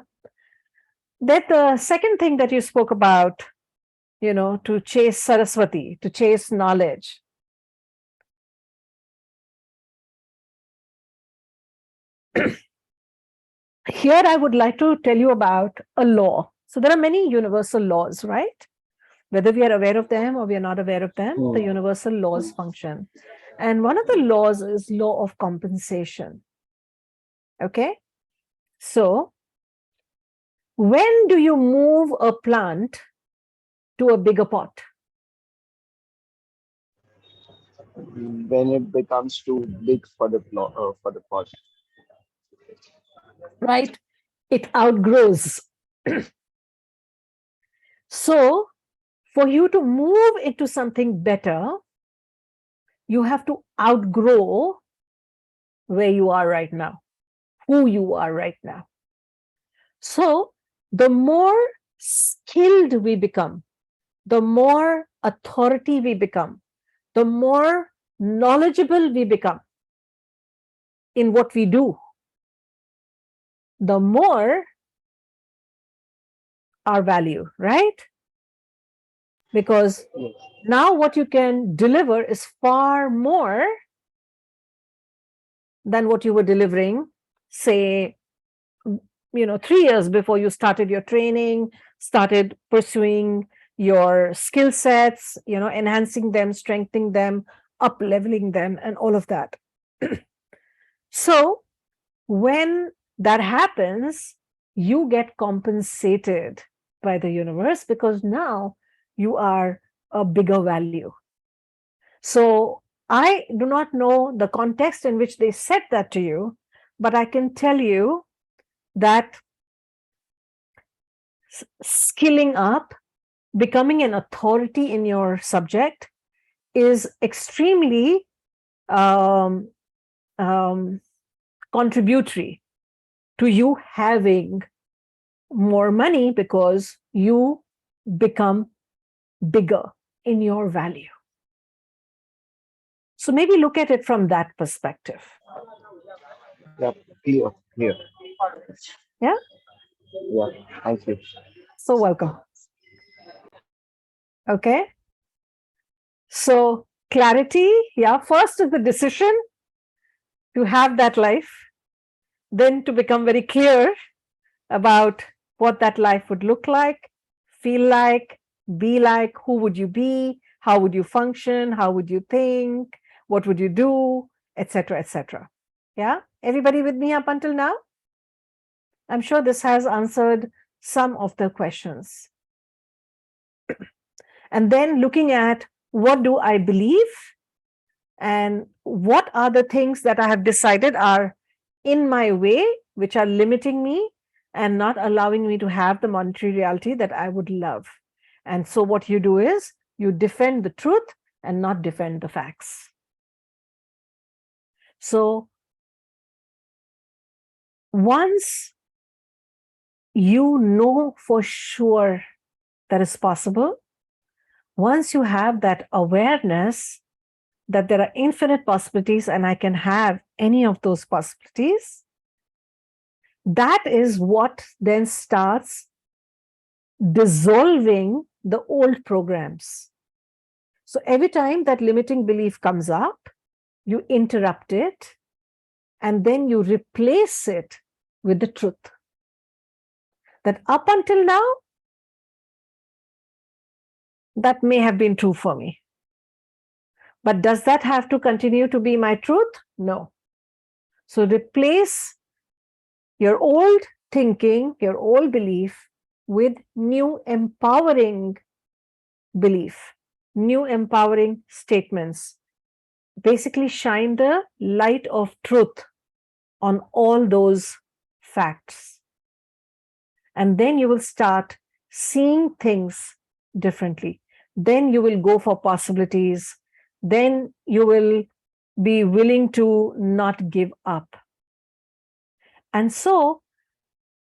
That the second thing that you spoke about, to chase Saraswati, to chase knowledge. Here, I would like to tell you about a law. So there are many universal laws, right? Whether we are aware of them or we are not aware of them, the universal laws function. And one of the laws is law of compensation. Okay? So when do you move a plant to a bigger pot? When it becomes too big for the pot. Right? It outgrows. So for you to move into something better, you have to outgrow where you are right now, who you are right now. So the more skilled we become, the more authority we become, the more knowledgeable we become in what we do, the more our value, right? Because now what you can deliver is far more than what you were delivering, say, 3 years before you started your training, started pursuing your skill sets, enhancing them, strengthening them, up-leveling them, and all of that. So when that happens, you get compensated by the universe because now you are a bigger value. So I do not know the context in which they said that to you, but I can tell you that skilling up, becoming an authority in your subject is extremely contributory to you having more money because you become bigger in your value. So maybe look at it from that perspective. Yeah, clear, clear. Yeah. Yeah, thank you. So welcome. Okay. So clarity, yeah, first is the decision to have that life, then to become very clear about what that life would look like, feel like, be like, who would you be, how would you function, how would you think, what would you do, etc., etc. Yeah, everybody with me up until now? I'm sure this has answered some of the questions. And then looking at what do I believe and what are the things that I have decided are in my way, which are limiting me and not allowing me to have the monetary reality that I would love. And so what you do is you defend the truth and not defend the facts. So once you know for sure that is possible, once you have that awareness that there are infinite possibilities and I can have any of those possibilities, that is what then starts dissolving the old programs. So every time that limiting belief comes up, you interrupt it and then you replace it with the truth. That up until now, that may have been true for me. But does that have to continue to be my truth? No. So replace your old thinking, your old belief with new empowering belief, new empowering statements. Basically shine the light of truth on all those facts. And then you will start seeing things differently. Then you will go for possibilities. Then you will be willing to not give up. And so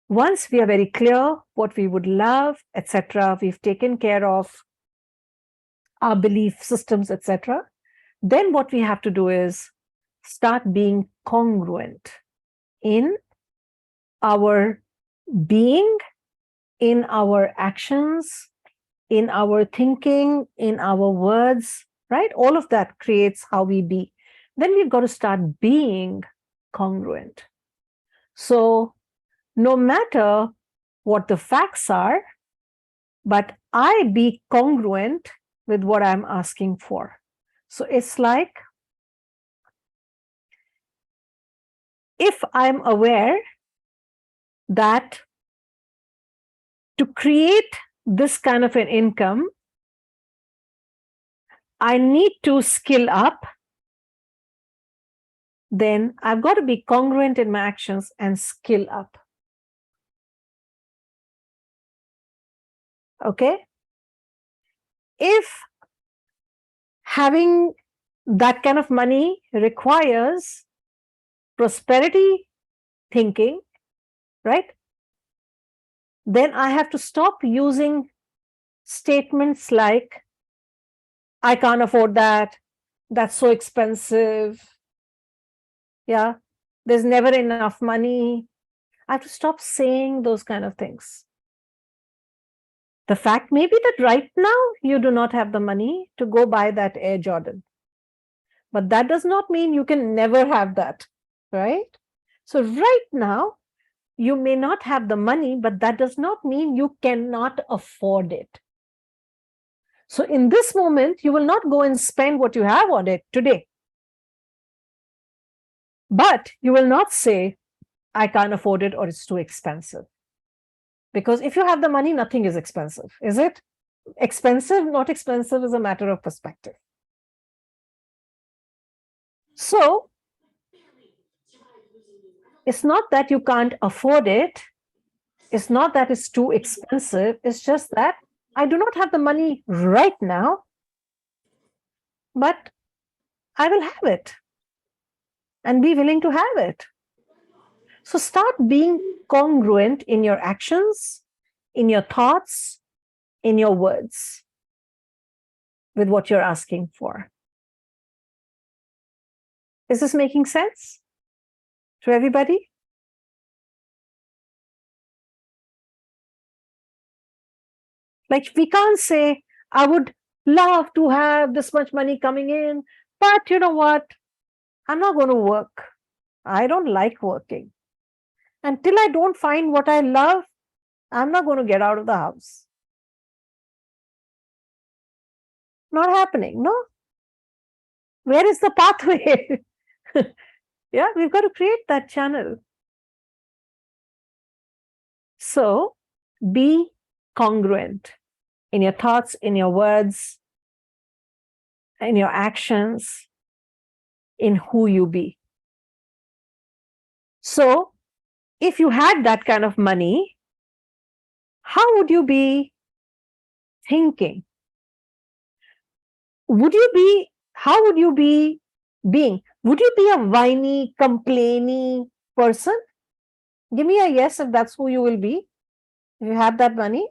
once we are very clear what we would love, etc., we've taken care of our belief systems, etc., then what we have to do is start being congruent in our being, in our actions, in our thinking, in our words, right? All of that creates how we be. Then we've got to start being congruent. So no matter what the facts are, but I be congruent with what I'm asking for. So it's like, if I'm aware that to create this kind of an income, I need to skill up, then I've got to be congruent in my actions and skill up. Okay? If having that kind of money requires prosperity thinking, right? Then I have to stop using statements like, I can't afford that, that's so expensive, yeah, there's never enough money. I have to stop saying those kind of things. The fact may be that right now you do not have the money to go buy that Air Jordan, but that does not mean you can never have that, right? So right now, you may not have the money, but that does not mean you cannot afford it. So in this moment, you will not go and spend what you have on it today. But you will not say, I can't afford it or it's too expensive. Because if you have the money, nothing is expensive, is it? Expensive, not expensive is a matter of perspective. So it's not that you can't afford it. It's not that it's too expensive. It's just that I do not have the money right now, but I will have it and be willing to have it. So start being congruent in your actions, in your thoughts, in your words with what you're asking for. Is this making sense to everybody? Like, we can't say, I would love to have this much money coming in, but you know what? I'm not going to work. I don't like working. Until I don't find what I love, I'm not going to get out of the house. Not happening, no? Where is the pathway? Yeah, we've got to create that channel. So be congruent in your thoughts, in your words, in your actions, in who you be. So if you had that kind of money, how would you be thinking? How would you be being? Would you be a whiny, complaining person? Give me a yes if that's who you will be. If you have that money,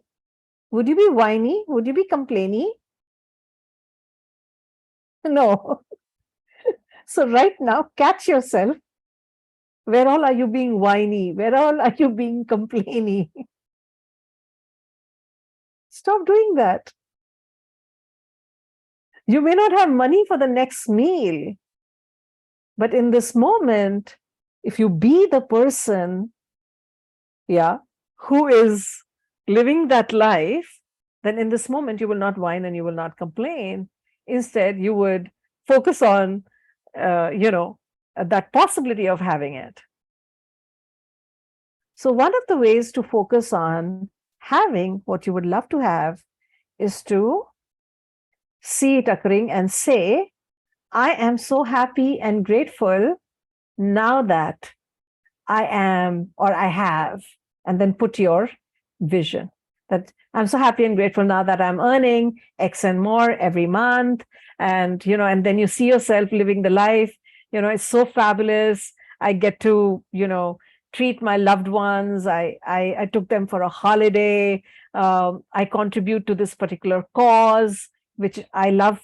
would you be whiny? Would you be complaining? No. So right now, catch yourself. Where all are you being whiny? Where all are you being complaining? Stop doing that. You may not have money for the next meal, but in this moment, if you be the person, yeah, who is living that life, then in this moment you will not whine and you will not complain. Instead, you would focus on, that possibility of having it. So one of the ways to focus on having what you would love to have is to see it occurring and say, I am so happy and grateful now that I am or I have, and then put your vision that I'm so happy and grateful now that I'm earning X and more every month. And, and then you see yourself living the life, it's so fabulous. I get to, treat my loved ones. I took them for a holiday. I contribute to this particular cause, which I love,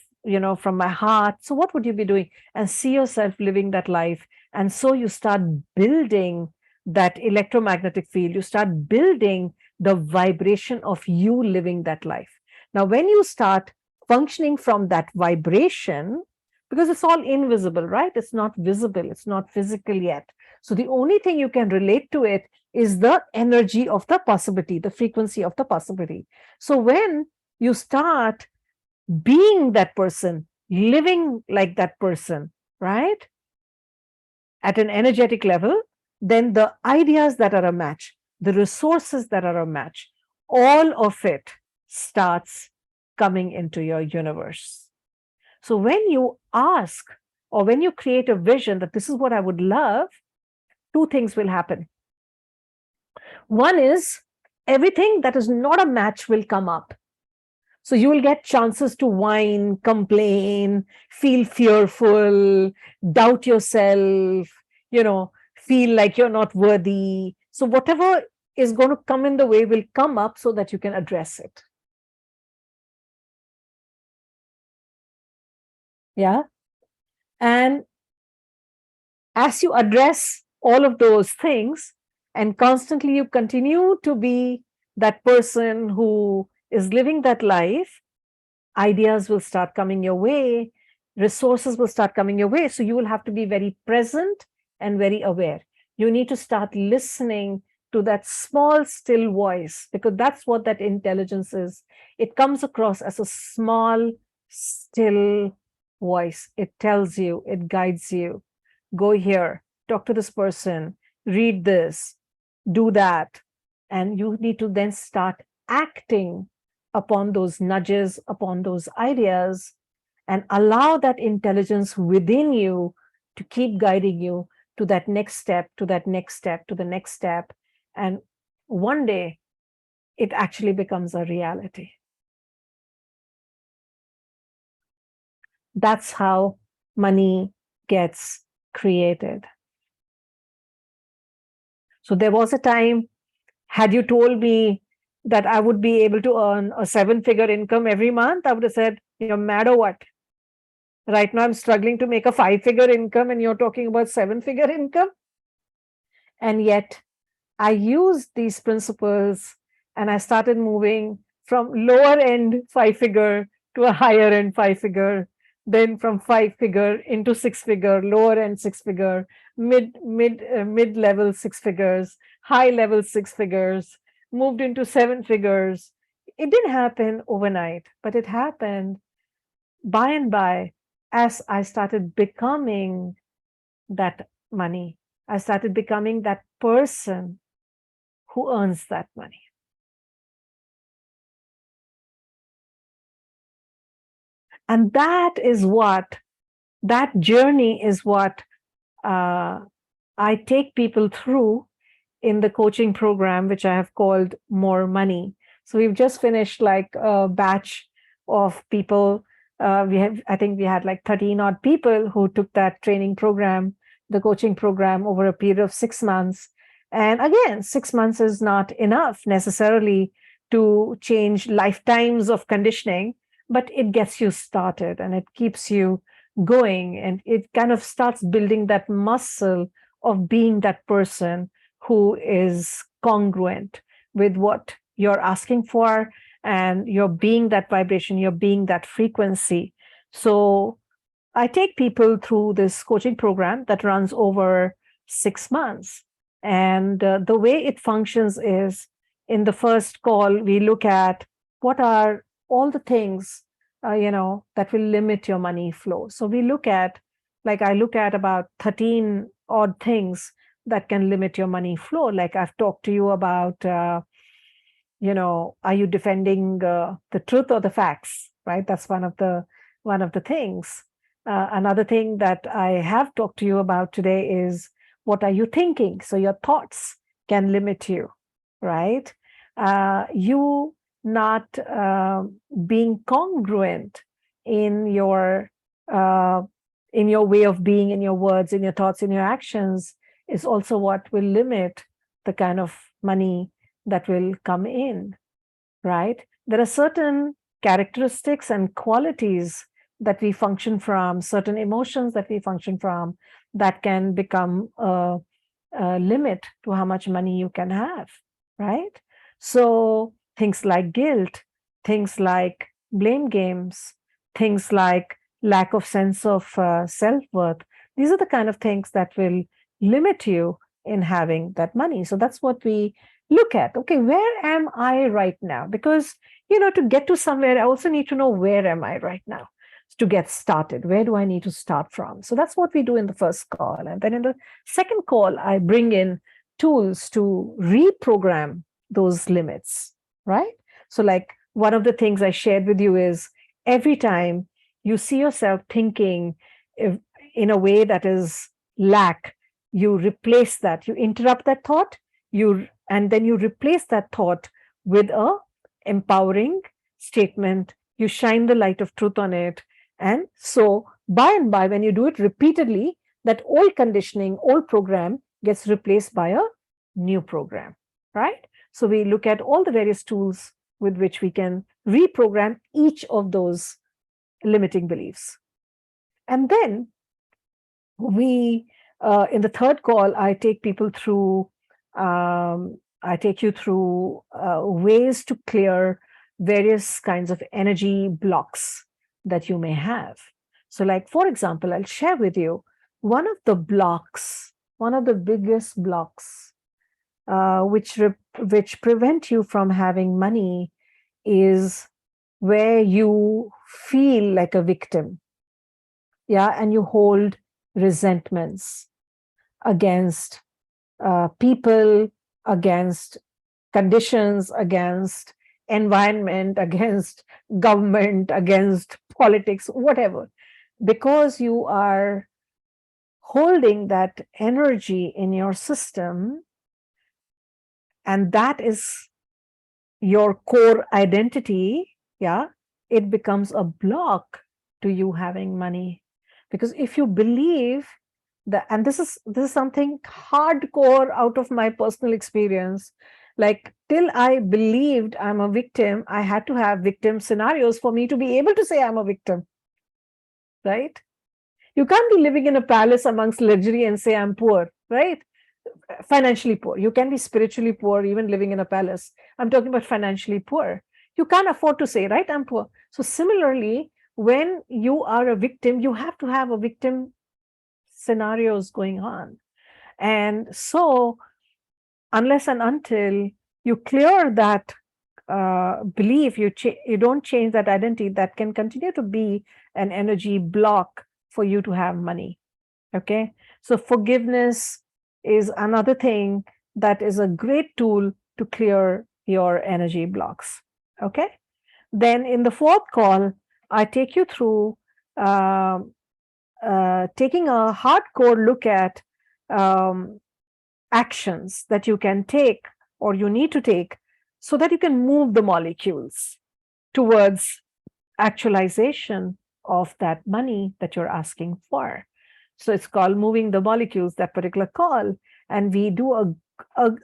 from my heart. So what would you be doing? And see yourself living that life. And so you start building that electromagnetic field. You start building the vibration of you living that life. Now, when you start functioning from that vibration, because it's all invisible, right? It's not visible. It's not physical yet. So the only thing you can relate to it is the energy of the possibility, the frequency of the possibility. So when you start being that person, living like that person, right? At an energetic level, then the ideas that are a match, the resources that are a match, all of it starts coming into your universe. So when you ask or when you create a vision that this is what I would love, two things will happen. One is everything that is not a match will come up. So you will get chances to whine, complain, feel fearful, doubt yourself, feel like you're not worthy. So whatever is going to come in the way will come up so that you can address it. Yeah. And as you address all of those things and constantly you continue to be that person who is living that life, ideas will start coming your way, resources will start coming your way. So you will have to be very present and very aware. You need to start listening to that small, still voice, because that's what that intelligence is. It comes across as a small, still voice. It tells you, it guides you. Go here, talk to this person, read this, do that. And you need to then start acting upon those nudges, upon those ideas, and allow that intelligence within you to keep guiding you to that next step, to that next step, to the next step. And one day it actually becomes a reality. That's how money gets created. So there was a time, had you told me that I would be able to earn a 7-figure income every month, I would have said, you're mad or what? Right now, I'm struggling to make a 5-figure income, and you're talking about 7-figure income. And yet, I used these principles and I started moving from lower end 5-figure to a higher end 5-figure, then from 5-figure into 6-figure, lower end 6-figure, mid level 6 figures, high level 6 figures, moved into 7 figures. It didn't happen overnight, but it happened by and by as I started becoming that money. I started becoming that person who earns that money. And that journey is what I take people through in the coaching program, which I have called More Money. So we've just finished like a batch of people. I think we had like 13 odd people who took that training program, the coaching program, over a period of 6 months. And again, 6 months is not enough necessarily to change lifetimes of conditioning, but it gets you started and it keeps you going, and it kind of starts building that muscle of being that person who is congruent with what you're asking for, and you're being that vibration, you're being that frequency. So I take people through this coaching program that runs over 6 months. And the way it functions is, in the first call, we look at what are all the things, that will limit your money flow. So we look at, I look at about 13 odd things that can limit your money flow. Like I've talked to you about, are you defending the truth or the facts, right? That's one of the things. Another thing that I have talked to you about today is, what are you thinking? So your thoughts can limit you, right? You not being congruent in your way of being, in your words, in your thoughts, in your actions, is also what will limit the kind of money that will come in, right? There are certain characteristics and qualities that we function from, certain emotions that we function from, that can become a limit to how much money you can have, right? So things like guilt, things like blame games, things like lack of sense of self-worth, these are the kind of things that will limit you in having that money. So that's what we look at. Okay, where am I right now? Because, to get to somewhere, I also need to know, where am I right now? To get started, where do I need to start from? So that's what we do in the first call. And then in the second call, I bring in tools to reprogram those limits, right? So like one of the things I shared with you is, every time you see yourself thinking in a way that is lack, you replace that, you interrupt that thought, and then you replace that thought with a empowering statement. You shine the light of truth on it. And so by and by, when you do it repeatedly, that old conditioning, old program gets replaced by a new program, right? So we look at all the various tools with which we can reprogram each of those limiting beliefs. And then we, in the third call, I take people through, I take you through ways to clear various kinds of energy blocks that you may have. So like, for example, I'll share with you one of the biggest blocks, which prevent you from having money, is where you feel like a victim. Yeah, and you hold resentments against people, against conditions, against environment, against government, against politics, whatever, because you are holding that energy in your system, and that is your core identity, yeah, it becomes a block to you having money. Because if you believe that, and this is something hardcore out of my personal experience, like till I believed I'm a victim, I had to have victim scenarios for me to be able to say I'm a victim, right? You can't be living in a palace amongst luxury and say I'm poor, right? Financially poor. You can be spiritually poor, even living in a palace. I'm talking about financially poor. You can't afford to say, right, I'm poor. So similarly, when you are a victim, you have to have a victim scenarios going on. And so unless and until you clear that belief, you don't change that identity, that can continue to be an energy block for you to have money. Okay, so forgiveness is another thing that is a great tool to clear your energy blocks. Okay, then in the fourth call, I take you through taking a hardcore look at actions that you can take or you need to take so that you can move the molecules towards actualization of that money that you're asking for. So it's called moving the molecules, that particular call. And we do a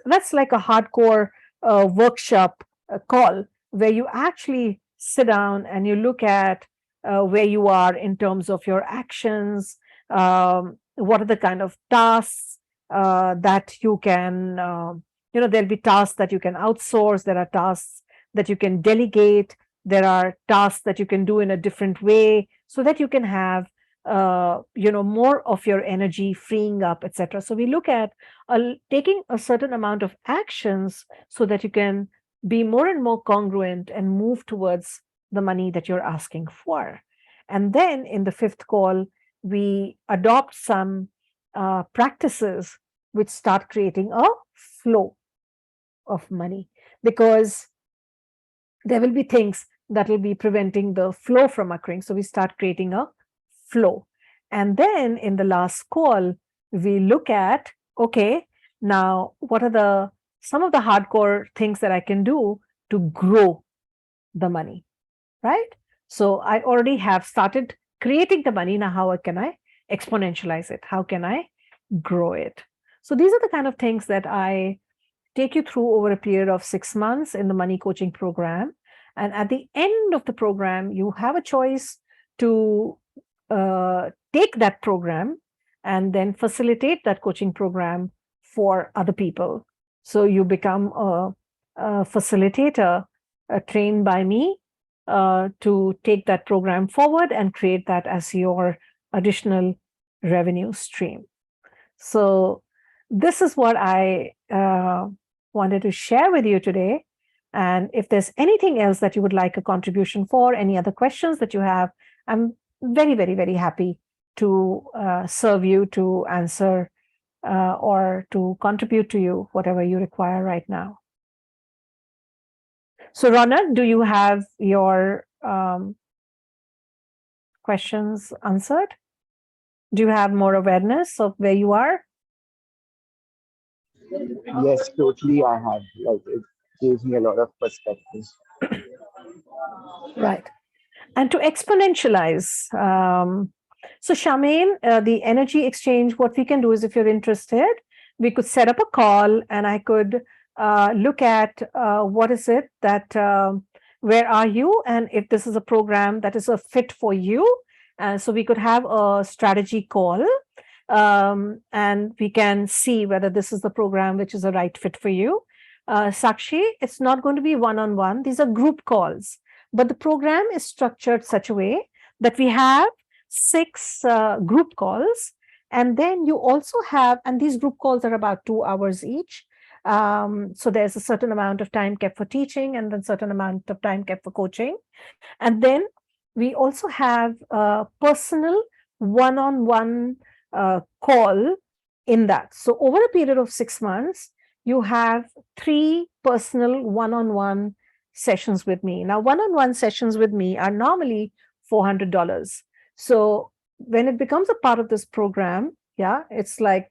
that's like a hardcore workshop call where you actually sit down and you look at where you are in terms of your actions, what are the kind of tasks that you can, there'll be tasks that you can outsource, there are tasks that you can delegate, there are tasks that you can do in a different way so that you can have more of your energy freeing up, etc. So we look at taking a certain amount of actions so that you can be more and more congruent and move towards the money that you're asking for. And then in the fifth call, we adopt some practices which start creating a flow of money, because there will be things that will be preventing the flow from occurring. So we start creating a flow. And then in the last call, we look at, okay, now what are some of the hardcore things that I can do to grow the money, right? So I already have started creating the money. Now, how can I exponentialize it? How can I grow it? So these are the kind of things that I take you through over a period of 6 months in the money coaching program. And at the end of the program, you have a choice to take that program and then facilitate that coaching program for other people. So you become a facilitator trained by me to take that program forward and create that as your additional revenue stream. So this is what I wanted to share with you today. And if there's anything else that you would like a contribution for, any other questions that you have, I'm very, very, very happy to serve you, to answer or to contribute to you, whatever you require right now. So Ronak, do you have your questions answered? Do you have more awareness of where you are? Yes, totally. I have. Like, it gives me a lot of perspectives. Right. And to exponentialize, so Charmaine, the energy exchange, what we can do is, if you're interested, we could set up a call and I could look at what is it that, where are you? And if this is a program that is a fit for you, so we could have a strategy call and we can see whether this is the program which is a right fit for you. Sakshi, it's not going to be one-on-one. These are group calls. But the program is structured such a way that we have 6 group calls. And then you also have, and these group calls are about 2 hours each. So there's a certain amount of time kept for teaching and then certain amount of time kept for coaching. And then we also have a personal one-on-one call in that. So over a period of 6 months, you have 3 personal one-on-one sessions with me. Now, one-on-one sessions with me are normally $400. So when it becomes a part of this program, Yeah, it's like,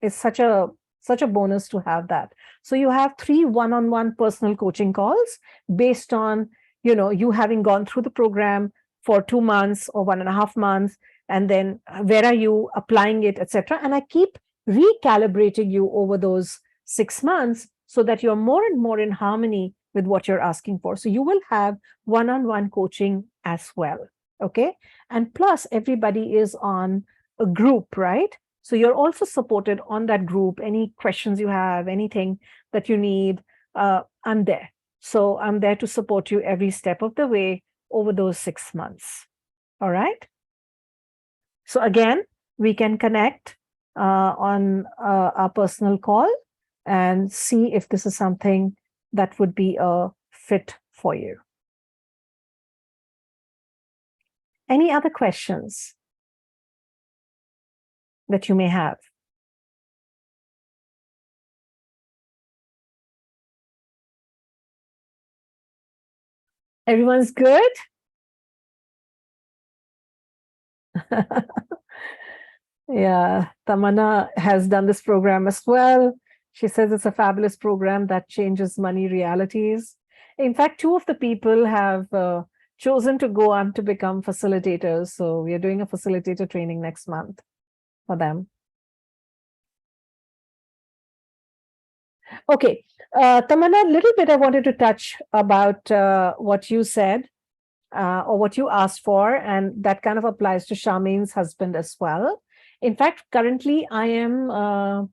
it's such a bonus to have that. So you have 3 one-on-one personal coaching calls based on, you having gone through the program for 2 months or 1.5 months, and then where are you applying it, etc. And I keep recalibrating you over those 6 months so that you're more and more in harmony with what you're asking for. So you will have one-on-one coaching as well. Okay. And plus, everybody is on a group, right? So you're also supported on that group. Any questions you have, anything that you need, I'm there. So I'm there to support you every step of the way over those 6 months. All right. So again, we can connect on our personal call and see if this is something that would be a fit for you. Any other questions that you may have? Everyone's good? Yeah, Tamanna has done this program as well. She says it's a fabulous program that changes money realities. In fact, 2 of the people have chosen to go on to become facilitators. So we are doing a facilitator training next month for them. Okay, Tamanna, a little bit I wanted to touch about what you said or what you asked for, and that kind of applies to Charmaine's husband as well. In fact, currently I am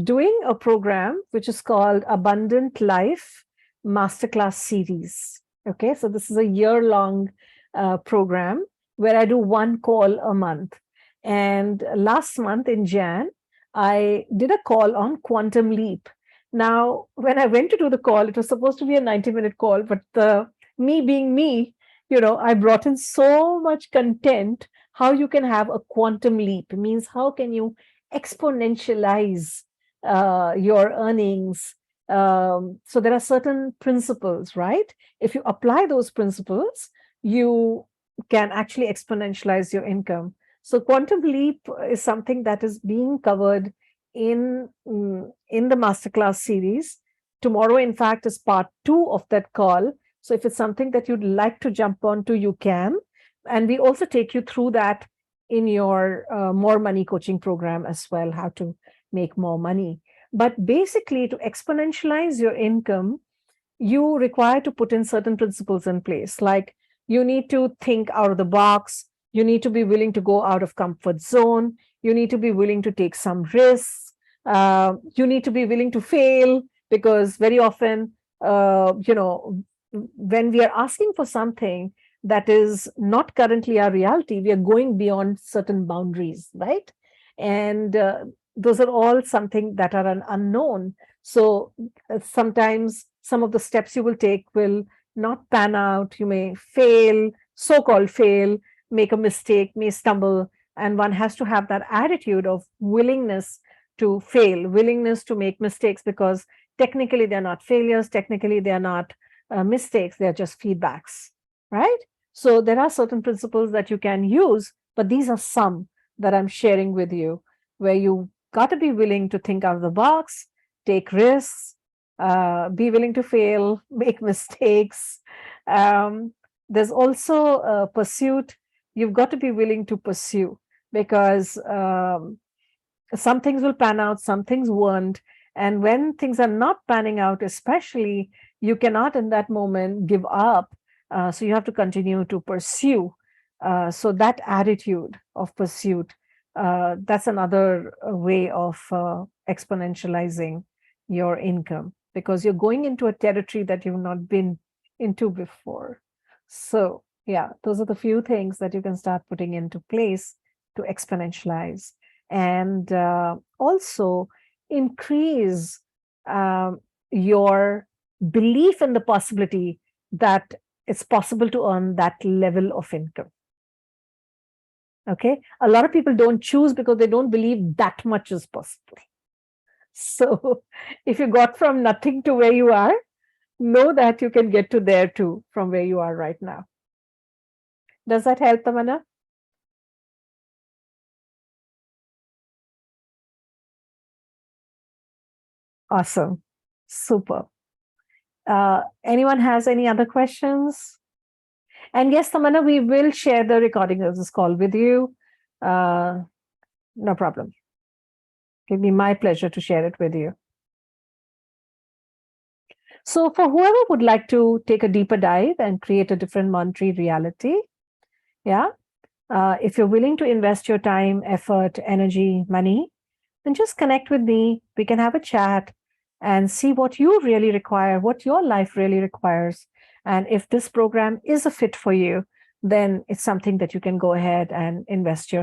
doing a program which is called Abundant Life Masterclass Series. Okay, so this is a year-long program where I do 1 call a month. And last month in Jan, I did a call on Quantum Leap. Now, when I went to do the call, it was supposed to be a 90-minute call, but me being me, I brought in so much content. How you can have a quantum leap means how can you exponentialize your earnings. So there are certain principles, right? If you apply those principles, you can actually exponentialize your income. So quantum leap is something that is being covered in the masterclass series. Tomorrow, in fact, is part 2 of that call. So if it's something that you'd like to jump onto, you can. And we also take you through that in your More Money coaching program as well, how to make more money. But basically, to exponentialize your income, you require to put in certain principles in place. Like you need to think out of the box. You need to be willing to go out of comfort zone. You need to be willing to take some risks. You need to be willing to fail, because very often, when we are asking for something that is not currently our reality, we are going beyond certain boundaries, right? And those are all something that are an unknown. So sometimes some of the steps you will take will not pan out. You may fail, so-called fail, make a mistake, may stumble. And one has to have that attitude of willingness to fail, willingness to make mistakes, because technically they're not failures, technically they're not mistakes, they're just feedbacks, right? So there are certain principles that you can use, but these are some that I'm sharing with you, where you got to be willing to think out of the box, take risks, be willing to fail, make mistakes. There's also a pursuit. You've got to be willing to pursue, because some things will pan out, some things won't. And when things are not panning out, especially, you cannot in that moment give up. So you have to continue to pursue. So that attitude of pursuit, that's another way of exponentializing your income, because you're going into a territory that you've not been into before. So yeah, those are the few things that you can start putting into place to exponentialize. And also increase your belief in the possibility that it's possible to earn that level of income. Okay, a lot of people don't choose because they don't believe that much is possible. So if you got from nothing to where you are, know that you can get to there too from where you are right now. Does that help, Tamanna? Awesome. Super. Anyone has any other questions? And yes, Tamanna, we will share the recording of this call with you. No problem. It'll be my pleasure to share it with you. So for whoever would like to take a deeper dive and create a different monetary reality, if you're willing to invest your time, effort, energy, money, then just connect with me. We can have a chat and see what you really require, what your life really requires. And if this program is a fit for you, then it's something that you can go ahead and invest in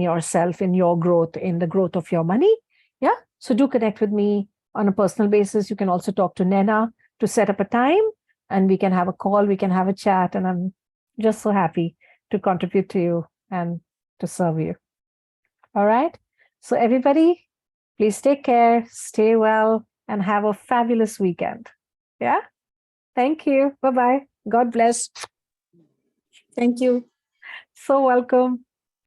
yourself, in your growth, in the growth of your money. Yeah. So do connect with me on a personal basis. You can also talk to Nena to set up a time and we can have a call, we can have a chat. And I'm just so happy to contribute to you and to serve you. All right. So everybody, please take care, stay well, and have a fabulous weekend. Yeah. Thank you. Bye-bye. God bless. Thank you. So welcome.